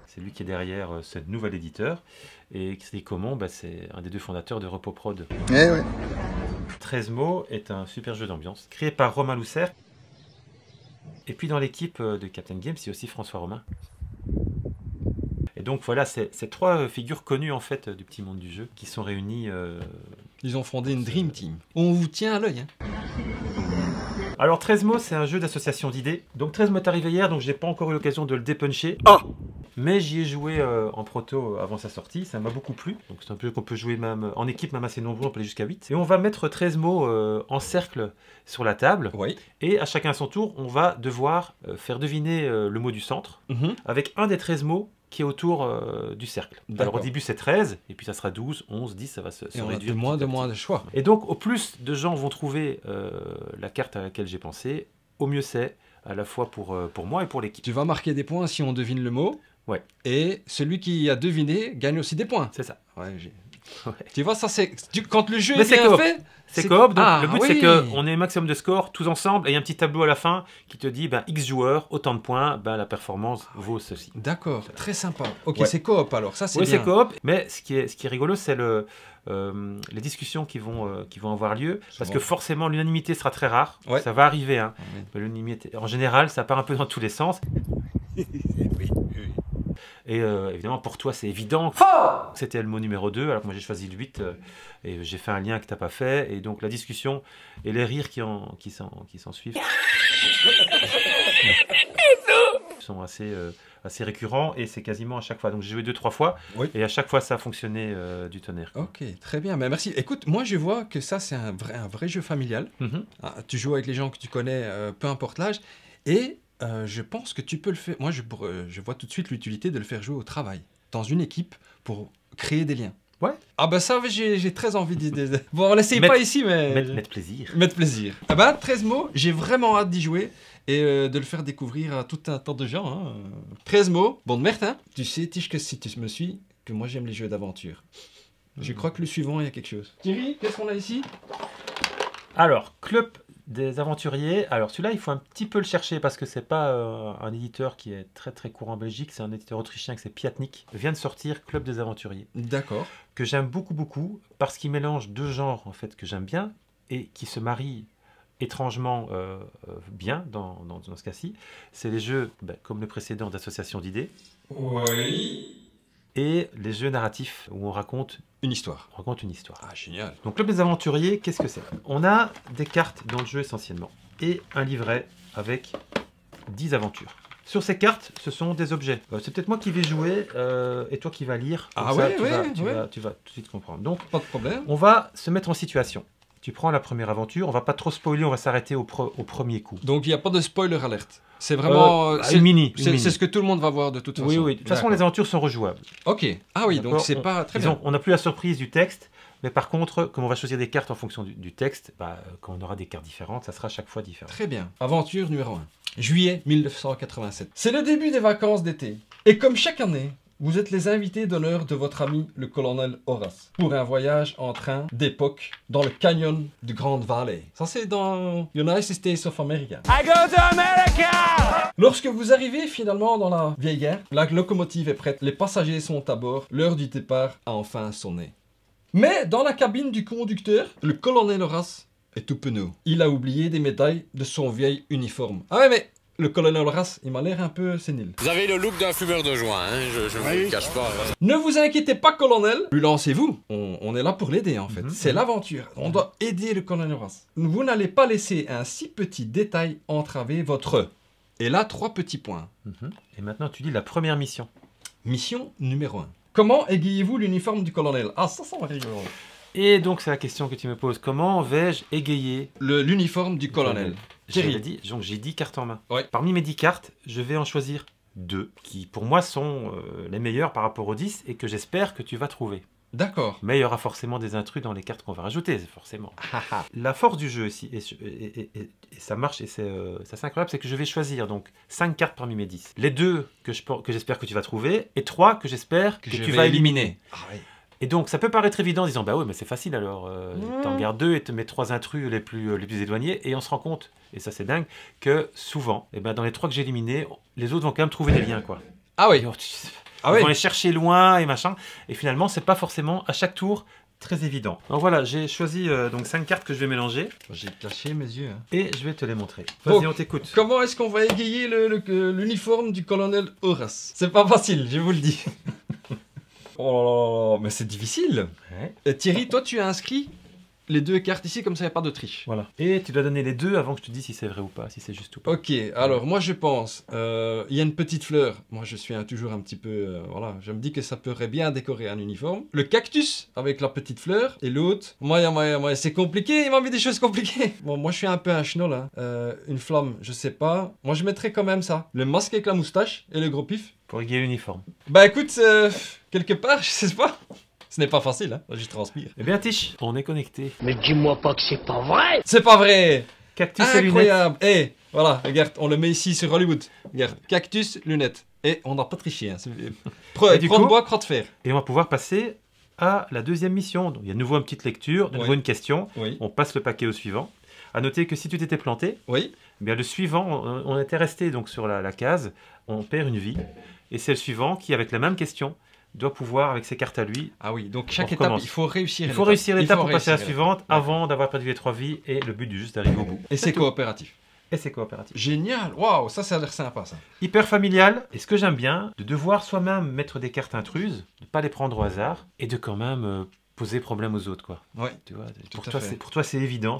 C'est lui qui est derrière ce nouvel éditeur. Et Cédric Comon, c'est un des deux fondateurs de Repoprod. 13 mots est un super jeu d'ambiance, créé par Romain Lousser. Et puis dans l'équipe de Captain Games, il y a aussi François Romain. Et donc voilà, c'est trois figures connues en fait du petit monde du jeu qui sont réunies. Ils ont fondé une Dream Team. On vous tient à l'œil. Hein. Alors 13 mots, c'est un jeu d'association d'idées. Donc 13 mots est arrivé hier, donc j'ai pas encore eu l'occasion de le dépuncher. Mais j'y ai joué en proto avant sa sortie, ça m'a beaucoup plu. Donc c'est un jeu qu'on peut jouer même en équipe, même assez nombreux, on peut aller jusqu'à 8. Et on va mettre 13 mots en cercle sur la table. Et à chacun à son tour, on va devoir faire deviner le mot du centre avec un des 13 mots qui est autour du cercle. Alors au début c'est 13, et puis ça sera 12, 11, 10, ça va se réduire. De moins de choix. Et donc au plus de gens vont trouver la carte à laquelle j'ai pensé, au mieux c'est, à la fois pour moi et pour l'équipe. Tu vas marquer des points si on devine le mot. Ouais. Et celui qui a deviné gagne aussi des points. C'est ça. Tu vois, ça c'est... Quand le jeu est bien fait... C'est coop, donc le but c'est qu'on ait un maximum de scores tous ensemble et il y a un petit tableau à la fin qui te dit X joueurs, autant de points, la performance vaut ceci. D'accord, très sympa. Ok, c'est coop alors, ça c'est bien. Oui, c'est coop, mais ce qui est rigolo, c'est les discussions qui vont avoir lieu, parce que forcément l'unanimité sera très rare, ça va arriver. Hein. L'unanimité, en général, ça part un peu dans tous les sens. Et évidemment, pour toi, c'est évident. C'était le mot numéro 2, alors que moi j'ai choisi le 8. Et j'ai fait un lien que tu n'as pas fait. Et donc la discussion et les rires qui s'en suivent sont assez récurrents. Et c'est quasiment à chaque fois. Donc j'ai joué 2-3 fois. Et à chaque fois, ça a fonctionné du tonnerre. Ok, très bien. Mais merci. Écoute, moi je vois que ça, c'est un vrai jeu familial. Tu joues avec les gens que tu connais, peu importe l'âge. Et... je pense que tu peux le faire. Moi, je vois tout de suite l'utilité de le faire jouer au travail, dans une équipe, pour créer des liens. Ouais. Ah bah ça, j'ai très envie de... Bon, on l'essaye pas ici, mais... Mettre plaisir. Mettre plaisir. Ah bah, 13 mots, j'ai vraiment hâte d'y jouer et de le faire découvrir à tout un tas de gens. Hein. 13 mots, bon de merde, hein. Tu sais, Tige, que si tu me suis, que moi j'aime les jeux d'aventure. Je crois que le suivant, il y a quelque chose. Thierry, qu'est-ce qu'on a ici? Alors, Club des aventuriers. Alors celui-là, il faut un petit peu le chercher parce que c'est pas un éditeur qui est très très courant en Belgique. C'est un éditeur autrichien qui c'est Piatnik. Vient de sortir Club des aventuriers. D'accord. Que j'aime beaucoup parce qu'il mélange deux genres en fait que j'aime bien et qui se marient étrangement bien dans ce cas-ci. C'est les jeux, comme le précédent, d'association d'idées. Oui. Et les jeux narratifs où on raconte une histoire. On raconte une histoire. Ah, génial. Donc, Club des Aventuriers, qu'est-ce que c'est? On a des cartes dans le jeu essentiellement et un livret avec 10 aventures. Sur ces cartes, ce sont des objets. C'est peut-être moi qui vais jouer et toi qui vas lire. Ah ça, ouais, tu vas tout de suite comprendre. Donc, pas de problème. On va se mettre en situation. Tu prends la première aventure, on va pas trop spoiler, on va s'arrêter au premier coup. Donc il n'y a pas de spoiler alerte. C'est vraiment... une mini. C'est ce que tout le monde va voir de toute façon. Oui. De toute façon, les aventures sont rejouables. Ok. Ah oui, donc c'est pas très bien. On n'a plus la surprise du texte, mais par contre, comme on va choisir des cartes en fonction du texte, quand on aura des cartes différentes, ça sera chaque fois différent. Très bien. Aventure numéro 1. Juillet 1987. C'est le début des vacances d'été. Et comme chaque année, vous êtes les invités d'honneur de votre ami le colonel Horace pour un voyage en train d'époque dans le canyon de Grand Valley. Ça c'est dans United States of America. I go to America! Lorsque vous arrivez finalement dans la vieille gare, la locomotive est prête, les passagers sont à bord, l'heure du départ a enfin sonné. Mais dans la cabine du conducteur, le colonel Horace est tout penaud. Il a oublié des médailles de son vieil uniforme. Ah ouais mais... Le colonel Horace, il m'a l'air un peu sénile. Vous avez le look d'un fumeur de joint, hein, je ne le cache pas. Ne vous inquiétez pas, colonel. Lui lancez-vous. On est là pour l'aider, en fait. C'est l'aventure. On doit aider le colonel Horace. Vous n'allez pas laisser un si petit détail entraver votre... Et là, 3 petits points. Et maintenant, tu dis la première mission. Mission numéro 1. Comment égayez-vous l'uniforme du colonel? Ah, ça va rigoler. Et donc, c'est la question que tu me poses. Comment vais-je égayer l'uniforme du colonel? J'ai dit 10 cartes en main. Ouais. Parmi mes 10 cartes, je vais en choisir 2 qui, pour moi, sont les meilleures par rapport aux 10 et que j'espère que tu vas trouver. D'accord. Mais il y aura forcément des intrus dans les cartes qu'on va rajouter, forcément. La force du jeu ici, et ça marche, et c'est incroyable, c'est que je vais choisir donc 5 cartes parmi mes 10. Les 2 que j'espère que tu vas trouver, et 3 que j'espère que tu vas éliminer. Ah, oui. Et donc, ça peut paraître évident en disant, bah oui, mais c'est facile alors, t'en gardes 2 et te mets 3 intrus les plus éloignés, et on se rend compte, et ça c'est dingue, que souvent, dans les 3 que j'ai éliminés, les autres vont quand même trouver des liens, quoi. Ah oui. Ils vont les chercher loin et machin, et finalement, c'est pas forcément à chaque tour très évident. Donc voilà, j'ai choisi donc 5 cartes que je vais mélanger. J'ai caché mes yeux. Hein. Et je vais te les montrer. Vas-y, on t'écoute. Comment est-ce qu'on va égayer l'uniforme du colonel Horace? C'est pas facile, je vous le dis. Oh là là, mais c'est difficile. Ouais. Thierry, toi tu as inscrit les 2 cartes ici, comme ça il n'y a pas de triche. Voilà. Et tu dois donner les 2 avant que je te dise si c'est vrai ou pas, si c'est juste ou pas. Ok, alors moi je pense, il y a une petite fleur. Moi je suis toujours un petit peu, voilà, je me dis que ça pourrait bien décorer un uniforme. Le cactus avec la petite fleur et l'autre. Moi, c'est compliqué, il m'a mis des choses compliquées. Bon, moi je suis un peu un schnoll, hein. Une flamme, je sais pas. Moi je mettrais quand même ça. Le masque avec la moustache et le gros pif. Pour égayer l'uniforme. Bah écoute, quelque part, je sais pas. Ce n'est pas facile, hein. J'y transpire. Eh bien, Tish, on est connecté. Mais dis-moi pas que c'est pas vrai! C'est pas vrai! Cactus et lunettes. Incroyable! Eh, voilà, regarde, on le met ici sur Hollywood. Regarde, cactus, lunettes. Et on n'a pas triché, hein. Croix de bois, croix de fer. Et on va pouvoir passer à la 2e mission. Donc, il y a de nouveau une petite lecture, de nouveau une question. Oui. On passe le paquet au suivant. À noter que si tu t'étais planté, oui. Bien, le suivant, on était resté donc sur la case, on perd une vie. Et c'est le suivant qui, avec la même question, doit pouvoir, avec ses cartes à lui... Ah oui, donc chaque étape, il faut réussir. Il faut réussir l'étape pour passer à la suivante avant d'avoir perdu les 3 vies. Et le but du jeu, c'est d'arriver au bout. Et c'est coopératif. Et c'est coopératif. Génial. Waouh, ça a l'air sympa, ça. Hyper familial. Et ce que j'aime bien, de devoir soi-même mettre des cartes intruses, de ne pas les prendre au hasard, et de quand même poser problème aux autres, quoi. Ouais. Tu vois, pour toi, c'est évident.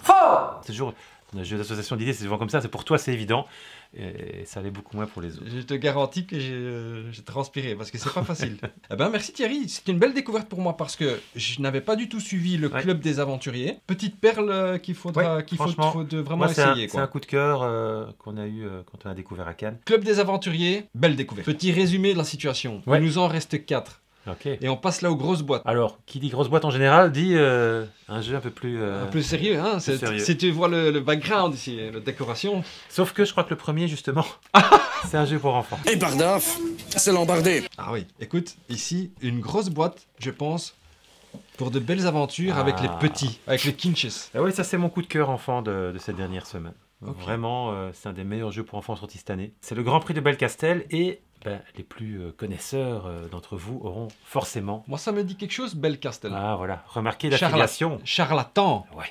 C'est toujours... Un jeu d'association d'idées, c'est souvent comme ça. C'est pour toi, c'est évident. Et ça l'est beaucoup moins pour les autres. Je te garantis que j'ai transpiré parce que c'est pas facile. Eh ben, merci Thierry. C'est une belle découverte pour moi parce que je n'avais pas du tout suivi le Club des Aventuriers. Petite perle qu'il faut vraiment essayer. C'est un coup de cœur qu'on a eu quand on a découvert à Cannes. Club des Aventuriers, belle découverte. Petit résumé de la situation. Il nous en reste 4. Okay. Et on passe là aux grosses boîtes. Alors, qui dit grosse boîte en général dit un jeu un peu plus... un peu sérieux, hein. Si tu vois le background ici, la décoration. Sauf que je crois que le premier, justement, c'est un jeu pour enfants. Et Bardaf, c'est l'embardé. Ah oui, écoute, ici, une grosse boîte, je pense, pour de belles aventures avec les petits, avec les kinches. Ah oui, ça c'est mon coup de cœur enfant de cette dernière semaine. Okay. Vraiment, c'est un des meilleurs jeux pour enfants sortis cette année. C'est le Grand Prix de Belcastel et les plus connaisseurs d'entre vous auront forcément... Moi, ça me dit quelque chose, Belcastel. Ah, voilà. Remarquez l'affiliation. Charlatan. Ouais.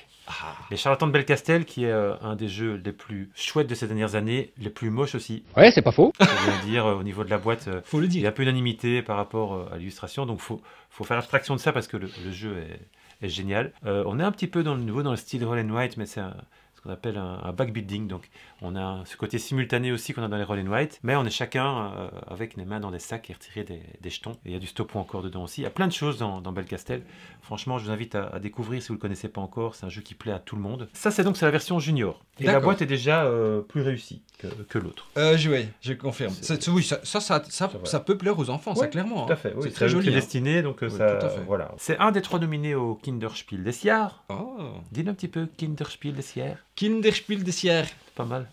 Les Charlatans de Belcastel, qui est un des jeux les plus chouettes de ces dernières années, les plus moches aussi. Ouais, c'est pas faux. Faut bien dire, au niveau de la boîte, faut le dire. Il y a un peu unanimité par rapport à l'illustration, donc faut faire abstraction de ça parce que le jeu est génial. On est un petit peu dans le style Roll and Write, mais c'est ce qu'on appelle un backbuilding, donc on a ce côté simultané aussi qu'on a dans les Roll and Write, mais on est chacun avec les mains dans des sacs et retirer des jetons. Et il y a du stop encore dedans aussi. Il y a plein de choses dans Belcastel. Franchement, je vous invite à découvrir si vous ne le connaissez pas encore. C'est un jeu qui plaît à tout le monde. Ça, c'est la version junior. Et la boîte est déjà plus réussie que l'autre. Oui, je confirme. Oui, ça peut plaire aux enfants, ça clairement. Tout à fait. Oui, c'est très joli. C'est destiné, donc ça. Tout à fait. Voilà. C'est un des 3 nominés au Kinderspiel des Jahres. Oh. Dis-nous un petit peu Kinderspiel des Jahres. Kinderspiel des Jahres. Pas mal.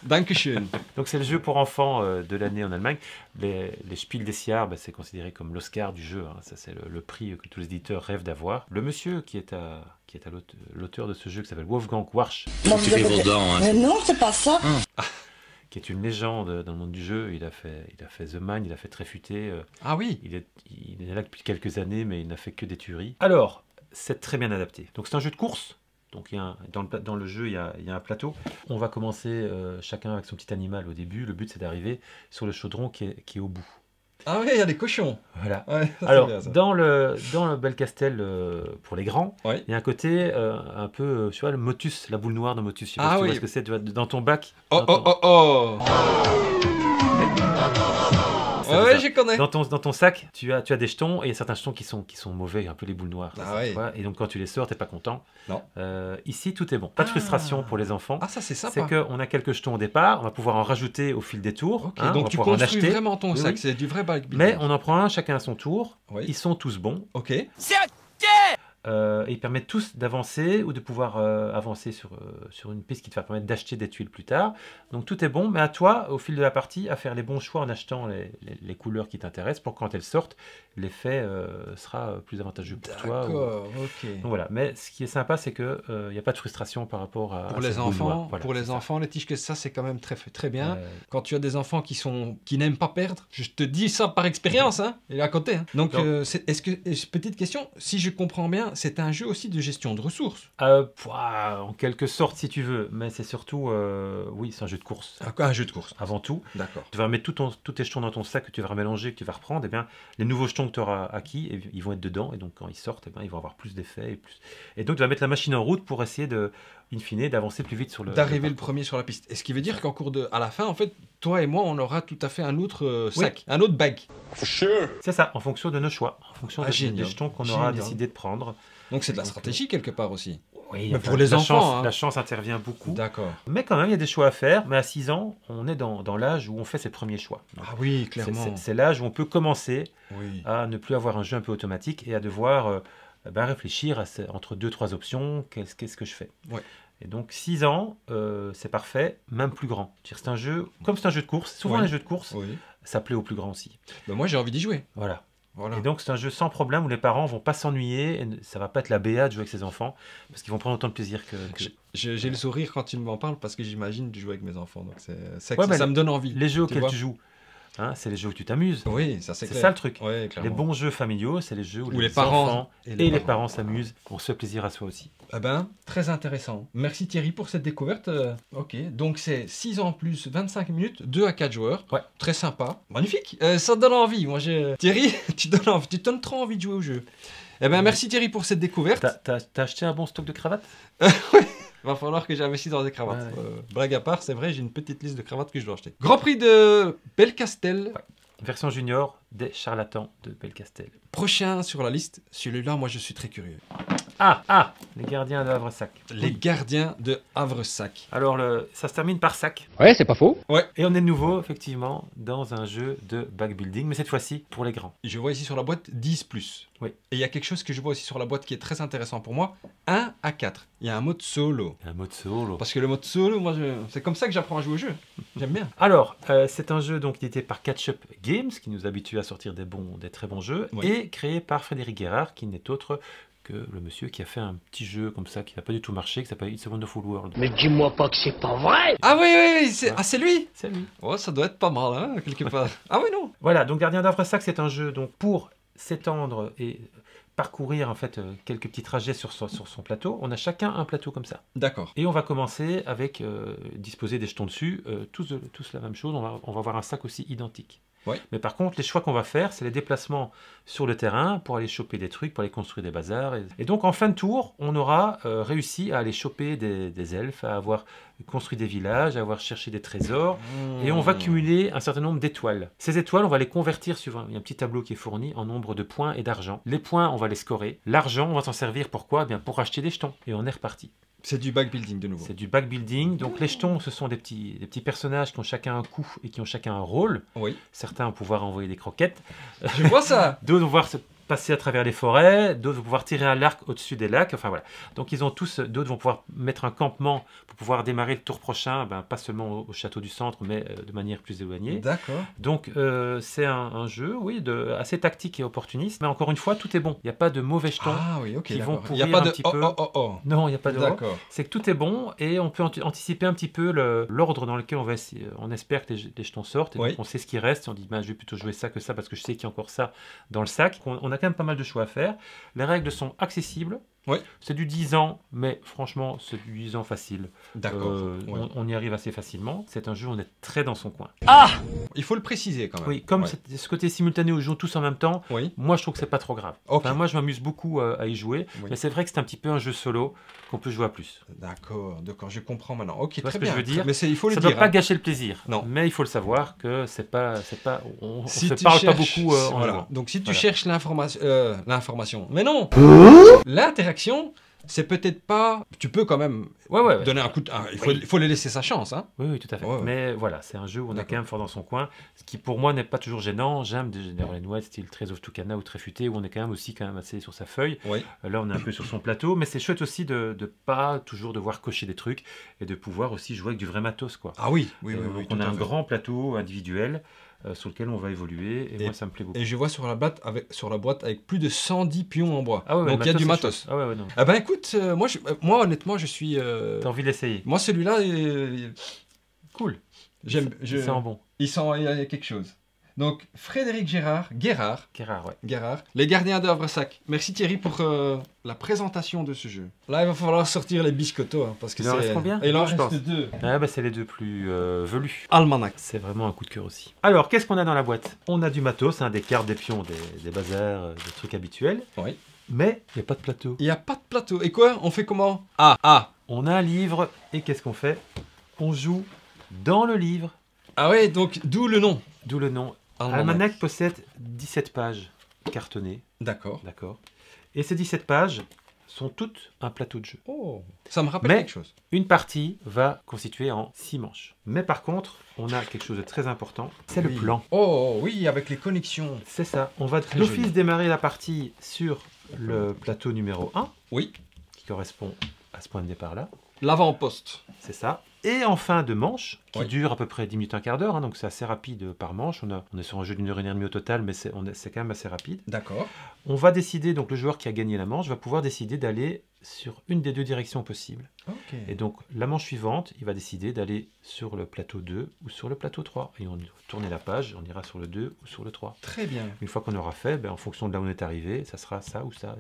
Dankeschön. Donc c'est le jeu pour enfants de l'année en Allemagne. Les Spiel des Jahres, c'est considéré comme l'Oscar du jeu. Hein. Ça, c'est le prix que tous les éditeurs rêvent d'avoir. Le monsieur qui est à l'auteur de ce jeu, qui s'appelle Wolfgang Warsch. Tu fais vos dents, hein. Mais non, c'est pas ça. Qui est une légende dans le monde du jeu. Il a fait The Mine, il a fait Tréfuté. Ah oui. Il est là depuis quelques années, mais il n'a fait que des tueries. Alors, c'est très bien adapté. Donc c'est un jeu de course. Donc dans le jeu, il y a un plateau. On va commencer chacun avec son petit animal au début. Le but, c'est d'arriver sur le chaudron qui est au bout. Ah oui, il y a des cochons. Voilà. Ouais, alors, dans le Belcastel pour les grands, il y a un côté un peu, tu vois, le Motus, la boule noire de Motus. Je sais pas si tu vois ce que c'est dans ton bac. Oh Ouais, je connais. Dans ton sac, tu as des jetons et il y a certains jetons qui sont mauvais, un peu les boules noires. Et donc quand tu les sors, t'es pas content. Non. Ici, tout est bon. Pas de frustration pour les enfants. Ah, ça c'est sympa. C'est qu'on a quelques jetons au départ, on va pouvoir en rajouter au fil des tours. Okay, donc tu construis vraiment ton sac, c'est du vrai backbuilding. Mais on en prend un chacun à son tour. Oui. Ils sont tous bons. Ok. Et ils permettent tous d'avancer ou de pouvoir avancer sur une piste qui te va permettre d'acheter des tuiles plus tard. Donc tout est bon, mais à toi, au fil de la partie, à faire les bons choix en achetant les couleurs qui t'intéressent pour que quand elles sortent, l'effet sera plus avantageux pour toi. D'accord, ok. Donc voilà, mais ce qui est sympa, c'est qu'il n'y a pas de frustration par rapport à les enfants. Voilà, pour les enfants, les tiges que ça, c'est quand même très bien. Quand tu as des enfants qui n'aiment pas perdre, je te dis ça par expérience, hein, il est à côté. Hein. Donc, petite question, si je comprends bien, c'est un jeu aussi de gestion de ressources. En quelque sorte, si tu veux, mais c'est surtout, oui, c'est un jeu de course. Un jeu de course. Avant tout. D'accord. Tu vas mettre tous tes jetons dans ton sac que tu vas remélanger, que tu vas reprendre, et bien, les nouveaux jetons que tu auras acquis, ils vont être dedans, et donc quand ils sortent, ils vont avoir plus d'effets. Et donc, tu vas mettre la machine en route pour essayer in fine, d'avancer plus vite sur le... D'arriver le premier sur la piste. Et ce qui veut dire à la fin, en fait, toi et moi, on aura tout à fait un autre sac, un autre bag. Sure. C'est ça, en fonction de nos choix, en fonction des jetons qu'on aura décidé de prendre. Donc c'est de la stratégie quelque part aussi. Oui, mais pour les enfants. La chance intervient beaucoup. D'accord. Mais quand même, il y a des choix à faire. Mais à 6 ans, on est dans l'âge où on fait ses premiers choix. Donc, oui, clairement. C'est l'âge où on peut commencer à ne plus avoir un jeu un peu automatique et à devoir réfléchir entre 2-3 options. Qu'est-ce que je fais? Et donc 6 ans, c'est parfait, même plus grand. C'est un jeu, comme c'est un jeu de course, souvent les jeux de course, ça plaît aux plus grands aussi. Moi j'ai envie d'y jouer. Voilà. Et donc c'est un jeu sans problème où les parents vont pas s'ennuyer, et ça va pas être la béat de jouer avec ses enfants, parce qu'ils vont prendre autant de plaisir que... J'ai le sourire quand tu m'en parles, parce que j'imagine de jouer avec mes enfants, donc ça me donne envie. Les jeux auxquels tu joues, c'est les jeux où tu t'amuses. Oui, ça c'est clair. C'est ça le truc. Ouais, les bons jeux familiaux, c'est les jeux où les parents et les parents s'amusent, on se fait plaisir à soi aussi. Très intéressant. Merci Thierry pour cette découverte. Ok, donc c'est 6 ans plus 25 minutes, 2 à 4 joueurs. Très sympa. Magnifique. Ça donne envie. Thierry, tu donnes trop envie de jouer au jeu. Merci Thierry pour cette découverte. T'as acheté un bon stock de cravates? Oui. Va falloir que j'investisse dans des cravates. Blague à part, c'est vrai, j'ai une petite liste de cravates que je dois acheter. Grand Prix de Belcastel. Version junior des Charlatans de Belcastel. Prochain sur la liste, celui-là, moi je suis très curieux. Les gardiens de Havresac. Les gardiens de Havresac. Alors, ça se termine par sac. Ouais, c'est pas faux. Et on est de nouveau, effectivement, dans un jeu de backbuilding, mais cette fois-ci pour les grands. Je vois ici sur la boîte 10+. Oui. Et il y a quelque chose que je vois aussi sur la boîte qui est très intéressant pour moi. 1 à 4. Il y a un mode solo. Un mode solo. Parce que le mode solo, moi, c'est comme ça que j'apprends à jouer au jeu. J'aime bien. Alors, c'est un jeu donc édité par Catch-Up Games, qui nous habitue à sortir des très bons jeux, et créé par Frédéric Guérard, qui n'est autre que le monsieur qui a fait un petit jeu comme ça, qui n'a pas du tout marché, qui s'appelle It's a Wonderful World. Mais dis-moi pas que c'est pas vrai. Ah oui, c'est lui. C'est lui. Oh, ça doit être pas mal, hein, quelque part. Ah oui, non. Voilà, donc Gardien d'Havresac, c'est un jeu donc pour s'étendre et parcourir en fait quelques petits trajets sur son plateau. On a chacun un plateau comme ça. D'accord. Et on va commencer avec disposer des jetons dessus, tous la même chose. On va avoir un sac aussi identique. Ouais. Mais par contre, les choix qu'on va faire, c'est les déplacements sur le terrain pour aller choper des trucs, pour aller construire des bazars. Et donc, en fin de tour, on aura réussi à aller choper des elfes, à avoir construit des villages, à avoir cherché des trésors. Et on va cumuler un certain nombre d'étoiles. Ces étoiles, on va les convertir sur il y a un petit tableau qui est fourni en nombre de points et d'argent. Les points, on va les scorer. L'argent, on va s'en servir pour quoi? Bien, pour acheter des jetons. Et on est reparti. C'est du backbuilding de nouveau. C'est du backbuilding. Donc les jetons, ce sont des petits personnages qui ont chacun un coup et qui ont chacun un rôle. Oui. Certains vont pouvoir envoyer des croquettes. Je vois ça. D'autres vont pouvoir se passer à travers les forêts. D'autres vont pouvoir tirer à l'arc au-dessus des lacs. Enfin voilà. Donc ils ont tous. D'autres vont pouvoir mettre un campement pour pouvoir démarrer le tour prochain. Ben, pas seulement au château du centre, mais de manière plus éloignée. D'accord. Donc c'est un jeu, oui, assez tactique et opportuniste. Mais encore une fois, tout est bon. Il n'y a pas de mauvais jetons qui vont pourrir un petit peu. Non, il n'y a pas de c'est que tout est bon et on peut anticiper un petit peu l'ordre dans lequel on espère que les jetons sortent. Et donc on sait ce qui reste. Et on dit, ben, je vais plutôt jouer ça que ça parce que je sais qu'il y a encore ça dans le sac. On a quand même pas mal de choix à faire. Les règles sont accessibles. Oui. C'est du 10 ans, mais franchement, c'est du 10 ans facile. D'accord. On y arrive assez facilement. C'est un jeu où on est très dans son coin. Ah! Il faut le préciser quand même. Oui, comme ce côté simultané où ils jouent tous en même temps, moi je trouve que c'est pas trop grave. Okay. Enfin, moi je m'amuse beaucoup à y jouer, mais c'est vrai que c'est un petit peu un jeu solo qu'on peut jouer à plus. D'accord, je comprends maintenant. Ok, très bien. Je veux dire, mais il faut le ça dire. Ça ne doit pas gâcher le plaisir. Non. Mais il faut le savoir que on se parle pas beaucoup en jouant. Donc si tu cherches l'information, mais non, l'interaction. C'est peut-être pas... Tu peux quand même donner un coup de... Il faut les laisser sa chance. Hein. Oui, tout à fait. Mais voilà, c'est un jeu où on est quand même fort dans son coin. Ce qui, pour moi, n'est pas toujours gênant. J'aime des General White, style Trails of Tucana ou Tréfuté, où on est quand même assez sur sa feuille. Là, on est un peu sur son plateau. Mais c'est chouette aussi de pas toujours devoir cocher des trucs et de pouvoir aussi jouer avec du vrai matos, quoi. Ah oui. Donc, on a un grand plateau individuel sur lequel on va évoluer et moi ça me plaît beaucoup. Et je vois sur la boîte avec plus de 110 pions en bois. Ah ouais, donc il y a du matos. Ah ouais, non. Ah ben écoute, moi honnêtement je suis... T'as envie d'essayer? Moi celui-là, cool. J'aime. Il sent bon. Il y a quelque chose. Donc Frédéric Guérard, ouais. Les Gardiens d'Havresac. Merci Thierry pour la présentation de ce jeu. Là, il va falloir sortir les biscottos hein, parce que il en reste combien? Il en reste 2. Ah bah c'est les 2 plus velus. Almanach. C'est vraiment un coup de cœur aussi. Alors, qu'est-ce qu'on a dans la boîte? On a du matos, des cartes, des pions, des bazars, des trucs habituels. Oui. Mais il n'y a pas de plateau. Il n'y a pas de plateau. Et quoi? On fait comment? On a un livre et qu'est-ce qu'on fait? On joue dans le livre. Ah ouais, donc d'où le nom. Almanach possède 17 pages cartonnées. D'accord. Et ces 17 pages sont toutes un plateau de jeu. Oh, ça me rappelle quelque chose. Une partie va constituer en 6 manches. Mais par contre, on a quelque chose de très important, c'est le plan. Oh oui, avec les connexions. C'est ça. On va d'office démarrer la partie sur le plateau numéro 1. Oui. Qui correspond à ce point de départ-là. L'avant-poste. C'est ça. Et en fin de manche, qui dure à peu près 10 minutes, un quart d'heure, hein, donc c'est assez rapide par manche. On est sur un jeu d'1 heure et demie au total, mais c'est quand même assez rapide. D'accord. On va décider, donc le joueur qui a gagné la manche va pouvoir décider d'aller sur une des 2 directions possibles. Okay. Et donc la manche suivante, il va décider d'aller sur le plateau 2 ou sur le plateau 3. Et on tourne la page, on ira sur le 2 ou sur le 3. Très bien. Une fois qu'on aura fait, en fonction de là où on est arrivé, ça sera ça ou ça.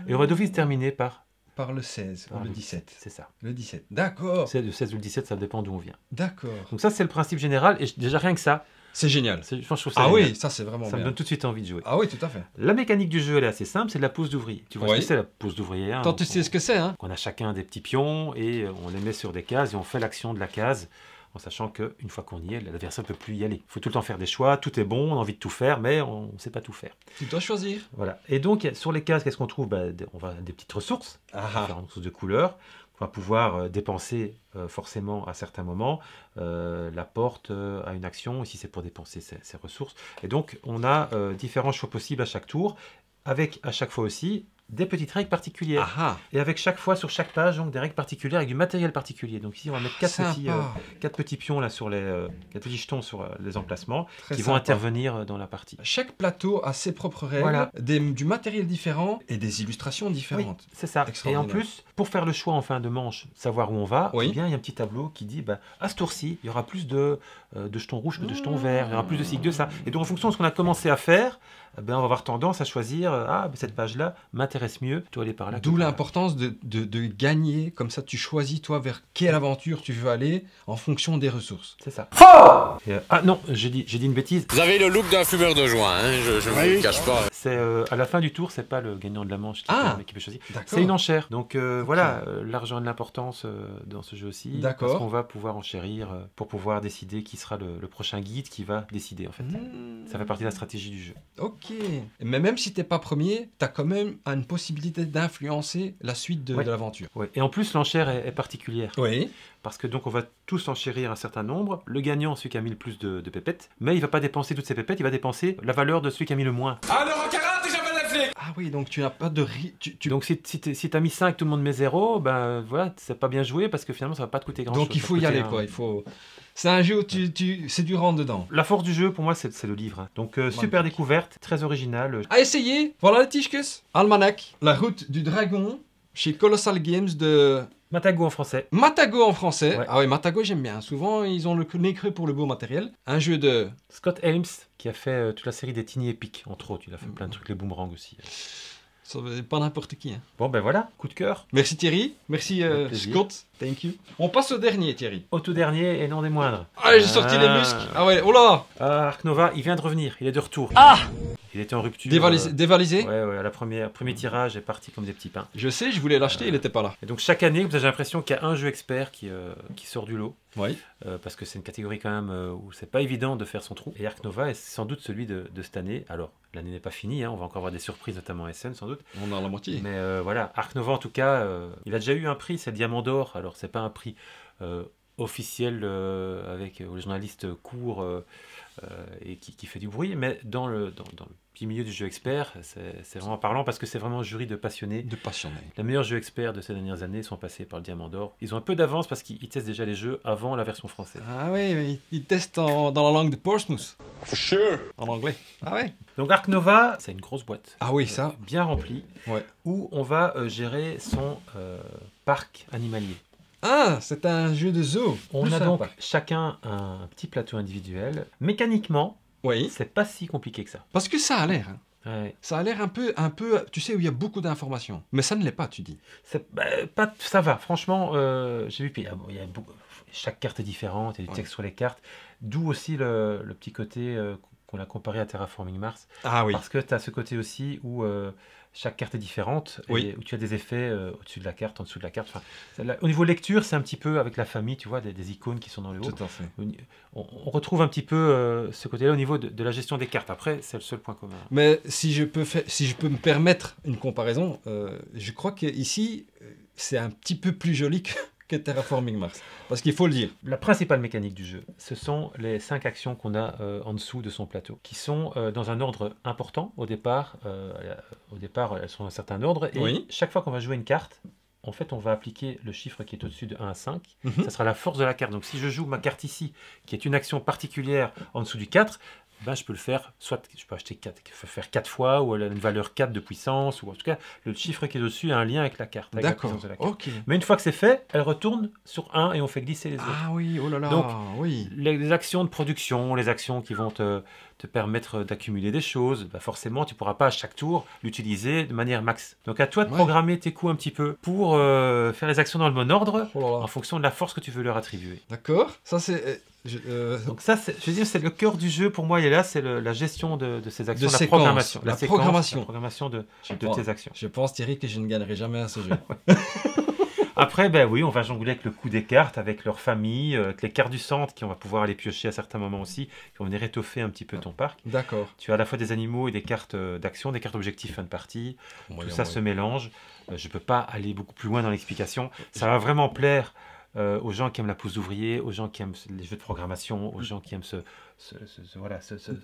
Et on va d'office terminer par le 16 ou le 17. C'est ça. Le 17. D'accord. C'est le 16 ou le 17, ça dépend d'où on vient. D'accord. Donc ça, c'est le principe général. Et déjà, rien que ça... C'est génial. Je trouve ça génial. Oui, ça c'est vraiment bien. Ça me donne tout de suite envie de jouer. Ah oui, tout à fait. La mécanique du jeu, elle est assez simple. C'est de la pose d'ouvrier. Tu vois ce que c'est la pose d'ouvrier hein, tu sais ce que c'est. Hein. On a chacun des petits pions et on les met sur des cases et on fait l'action de la case. En sachant qu'une fois qu'on y est, l'adversaire ne peut plus y aller. Il faut tout le temps faire des choix, tout est bon, on a envie de tout faire, mais on ne sait pas tout faire. Tu dois choisir. Voilà. Et donc, sur les cases, qu'est-ce qu'on trouve? On va des petites ressources, différentes sources de couleurs, qu'on va pouvoir dépenser forcément à certains moments. La porte a une action, ici c'est pour dépenser ses ressources. Et donc, on a différents choix possibles à chaque tour, avec à chaque fois aussi des petites règles particulières. Et avec chaque fois, sur chaque page, donc des règles particulières avec du matériel particulier. Donc ici, on va mettre 4 petits pions là sur les 4 petits jetons sur les emplacements qui vont intervenir dans la partie. Chaque plateau a ses propres règles, du matériel différent et des illustrations différentes. Oui, c'est ça. Et en plus, pour faire le choix en fin de manche, savoir où on va, eh bien, il y a un petit tableau qui dit à ce tour-ci, il y aura plus de jetons rouges que de jetons verts, il y aura plus de ci que de ça. Et donc, en fonction de ce qu'on a commencé à faire, on va avoir tendance à choisir cette page-là m'intéresse mieux, tu vas aller par là. D'où l'importance de gagner, comme ça tu choisis toi vers quelle aventure tu veux aller en fonction des ressources. C'est ça. Non, j'ai dit une bêtise. Vous avez le look d'un fumeur de joint, hein, je ne vous le cache pas. C'est à la fin du tour, c'est pas le gagnant de la manche qui peut choisir. C'est une enchère. Donc voilà, l'argent a de l'importance dans ce jeu aussi. Parce qu'on va pouvoir enchérir pour pouvoir décider qui sera le prochain guide qui va décider en fait. Ça fait partie de la stratégie du jeu. Ok. Mais même si t'es pas premier, t'as quand même une possibilité d'influencer la suite de l'aventure. Ouais. Et en plus, l'enchère est particulière. Oui. Parce que donc on va tous enchérir un certain nombre. Le gagnant, celui qui a mis le plus de pépettes. Mais il va pas dépenser toutes ses pépettes, il va dépenser la valeur de celui qui a mis le moins. Ah oui, donc tu n'as pas de... Donc si tu as mis 5, tout le monde met 0, ben voilà, c'est pas bien joué parce que finalement ça va pas te coûter grand-chose. Donc il faut y aller quoi, il faut... C'est un jeu où c'est du rentre dedans. La force du jeu pour moi c'est le livre. Hein. Donc super découverte, très originale. À essayer, voilà les Tischkes. Almanach, la route du dragon chez Colossal Games de... Matago en français. Matago en français. Ah oui, Matago j'aime bien. Souvent ils ont le nez creux pour le beau matériel. Un jeu de... Scott Helms qui a fait toute la série des Tiny Epic, entre autres. Il a fait plein de trucs, les boomerangs aussi. Ça veut pas n'importe qui. Hein. Bon ben voilà, coup de cœur. Merci Thierry, merci Scott, thank you. On passe au dernier Thierry. Au tout dernier et non des moindres. Ah j'ai sorti les muscles. Ah ouais, oh là. Ark Nova, il vient de revenir, il est de retour. Il était en rupture. Dévalisé. Ouais, la premier tirage est parti comme des petits pains. Je sais, je voulais l'acheter, il n'était pas là. Et donc chaque année, j'ai l'impression qu'il y a un jeu expert qui sort du lot. Oui. Parce que c'est une catégorie quand même où c'est pas évident de faire son trou. Et Ark Nova est sans doute celui de cette année. Alors, l'année n'est pas finie, hein, on va encore avoir des surprises, notamment à SN sans doute. On est à la moitié. Mais voilà, Ark Nova en tout cas, il a déjà eu un prix, c'est le Diamant d'Or. Alors, c'est pas un prix officiel avec le journaliste court et qui fait du bruit, mais dans le petit milieu du jeu expert, c'est vraiment parlant parce que c'est vraiment un jury de passionnés. Les meilleurs jeux experts de ces dernières années sont passés par le Diamant d'Or. Ils ont un peu d'avance parce qu'ils testent déjà les jeux avant la version française. Ah oui, ils testent dans la langue de Portsmouth. For sure. En anglais. Ah ouais. Donc Ark Nova, c'est une grosse boîte. Ah oui, ça. Bien remplie. Ouais. Où on va gérer son parc animalier. Ah, c'est un jeu de zoo. On a donc chacun un petit plateau individuel. Mécaniquement, c'est pas si compliqué que ça. Parce que ça a l'air. Hein. Ouais. Ça a l'air un peu, tu sais, où il y a beaucoup d'informations. Mais ça ne l'est pas, tu dis. Ça va, franchement, j'ai vu, chaque carte est différente, il y a du texte sur les cartes. D'où aussi le petit côté qu'on a comparé à Terraforming Mars. Ah oui. Parce que tu as ce côté aussi où chaque carte est différente, et où tu as des effets au-dessus de la carte, en dessous de la carte. Enfin, au niveau lecture, c'est un petit peu avec la famille, tu vois, des icônes qui sont dans le haut. Tout à fait. On retrouve un petit peu ce côté-là au niveau de la gestion des cartes. Après, c'est le seul point commun. Mais si je peux me permettre une comparaison, je crois qu'ici, c'est un petit peu plus joli que Terraforming Mars. Parce qu'il faut le dire. La principale mécanique du jeu, ce sont les 5 actions qu'on a en dessous de son plateau, qui sont dans un ordre important. Au départ, elles sont dans un certain ordre. Et chaque fois qu'on va jouer une carte, en fait, on va appliquer le chiffre qui est au-dessus de 1 à 5. Ça sera la force de la carte. Donc, si je joue ma carte ici, qui est une action particulière en dessous du 4, je peux le faire, soit je peux acheter 4 fois, ou elle a une valeur 4 de puissance, ou en tout cas, le chiffre qui est dessus a un lien avec la carte. D'accord, ok. Mais une fois que c'est fait, elle retourne sur 1 et on fait glisser les autres. Ah oui, oh là là, donc, oui. Les actions de production, les actions qui vont te permettre d'accumuler des choses, forcément, tu ne pourras pas à chaque tour l'utiliser de manière max. Donc, à toi de programmer tes coups un petit peu pour faire les actions dans le bon ordre, en fonction de la force que tu veux leur attribuer. D'accord, ça c'est... Donc ça, je veux dire, c'est le cœur du jeu pour moi. Et là, c'est la gestion de ces actions, la programmation, la programmation de tes actions. Je pense, Thierry, que je ne gagnerai jamais à ce jeu. Après, oui, on va jongler avec le coup des cartes, avec leur famille, avec les cartes du centre qu'on va pouvoir aller piocher à certains moments aussi, qui vont venir étoffer un petit peu ton parc. D'accord. Tu as à la fois des animaux et des cartes d'action, des cartes objectifs fin de partie. Tout ça se mélange. Je ne peux pas aller beaucoup plus loin dans l'explication. Ça va vraiment plaire aux gens qui aiment la pousse d'ouvrier, aux gens qui aiment les jeux de programmation, aux gens qui aiment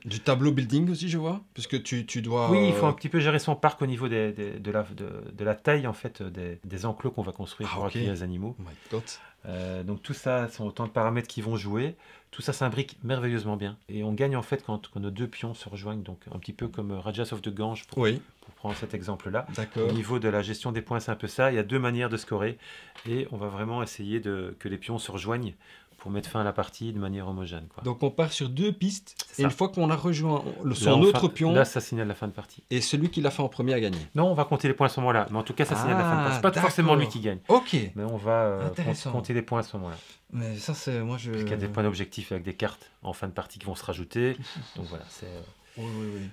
Du tableau building aussi, je vois, parce que tu dois... Oui, il faut un petit peu gérer son parc au niveau de la taille en fait des enclos qu'on va construire pour accueillir les animaux. Oh my God. Donc tout ça sont autant de paramètres qui vont jouer. Tout ça s'imbrique merveilleusement bien. Et on gagne en fait quand nos deux pions se rejoignent, donc un petit peu comme Rajas of the Gange pour prendre cet exemple-là. Au niveau de la gestion des points, c'est un peu ça. Il y a deux manières de scorer et on va vraiment essayer que les pions se rejoignent pour mettre fin à la partie de manière homogène. Quoi. Donc on part sur 2 pistes et une fois qu'on a rejoint son autre pion... Là, ça signale la fin de partie. Et celui qui l'a fait en premier a gagné. Non, on va compter les points à ce moment-là. Mais en tout cas, ça signale la fin de partie. C'est pas forcément lui qui gagne. Ok. Mais on va compter les points à ce moment-là. Mais ça, c'est... Moi, je... Parce qu'il y a des points d'objectif avec des cartes en fin de partie qui vont se rajouter. Donc voilà, c'est... Oui.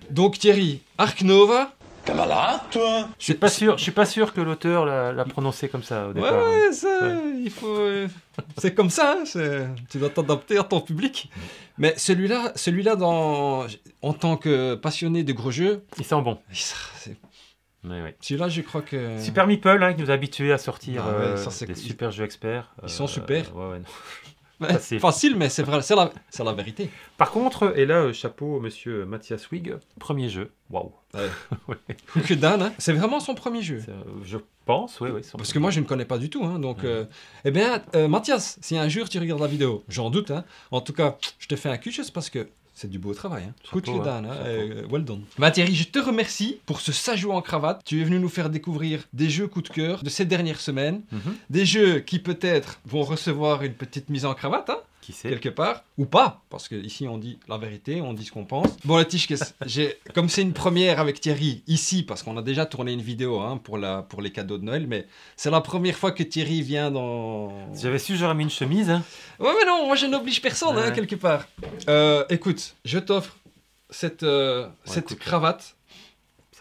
Donc Thierry, Ark Nova... T'es malade, toi? Je suis pas sûr que l'auteur l'a prononcé comme ça au départ. Il faut... c'est comme ça, hein, tu dois t'adapter à ton public. Mais celui-là en tant que passionné de gros jeux... Il sent bon. Oui. Celui-là, je crois que... Super Meeple, hein, qui nous a habitués à sortir des super jeux experts. Ils sont super. Non. Facile, mais c'est vrai, c'est la vérité. Par contre, et là, chapeau au monsieur Mathias Wig, premier jeu. Waouh. Que Dan, hein. C'est vraiment son premier jeu. Je pense, oui. Parce que moi, je ne connais pas du tout. Hein, donc, eh bien, Mathias, si un jour tu regardes la vidéo, j'en doute, hein, en tout cas, je te fais un cuchus parce que c'est du beau travail. Hein. Chapeau, Dan, well done. Bah, Thierry, je te remercie pour ce Sajou en cravate. Tu es venu nous faire découvrir des jeux coup de cœur de ces dernières semaines. Des jeux qui peut-être vont recevoir une petite mise en cravate, hein, qui sait, quelque part, ou pas, parce que ici on dit la vérité, on dit ce qu'on pense. Bon, la Tichkes, comme c'est une première avec Thierry ici, parce qu'on a déjà tourné une vidéo hein, pour les cadeaux de Noël, mais c'est la première fois que Thierry vient dans... Si j'avais su, j'aurais mis une chemise. Hein. Ouais, mais non, moi je n'oblige personne, hein, quelque part. Écoute, je t'offre cette cravate.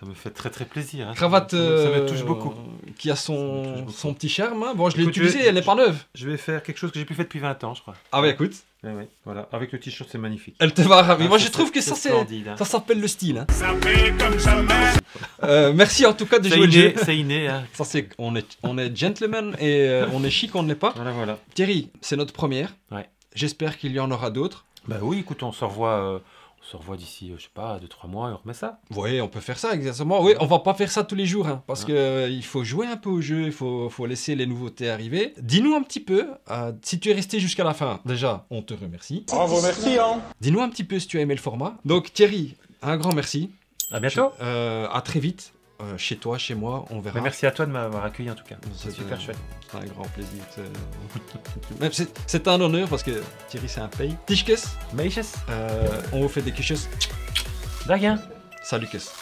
Ça me fait très très plaisir. Hein. Cravate ça me touche beaucoup. Qui a son petit charme. Hein. Bon, je l'ai utilisée, elle n'est pas neuve. Je vais faire quelque chose que j'ai plus fait depuis 20 ans, je crois. Ah ouais, écoute. Ouais. Voilà, avec le t-shirt, c'est magnifique. Elle te va ravir. Moi, je trouve que ça s'appelle le style. Hein. Ça fait comme jamais. Merci en tout cas de jouer le jeu. C'est inné. Hein. Ça, on est gentleman et on est chic, on ne l'est pas. Voilà. Thierry, c'est notre première. Ouais. J'espère qu'il y en aura d'autres. Bah oui, écoute, on se revoit d'ici, je sais pas, 2-3 mois et on remet ça. Oui, on peut faire ça, exactement. Oui, on va pas faire ça tous les jours, hein, parce que il faut jouer un peu au jeu, il faut laisser les nouveautés arriver. Dis-nous un petit peu, si tu es resté jusqu'à la fin, déjà, on te remercie. Bravo, merci, hein. Dis-nous un petit peu si tu as aimé le format. Donc Thierry, un grand merci. À bientôt. À très vite. Chez toi, chez moi, on verra. Mais merci à toi de m'avoir accueilli en tout cas. C'est super chouette. C'est un grand plaisir. C'est un honneur parce que Thierry, c'est un pays. Tichkes. Meisjes. On vous fait des kuchus. Dag. Salut, Kes.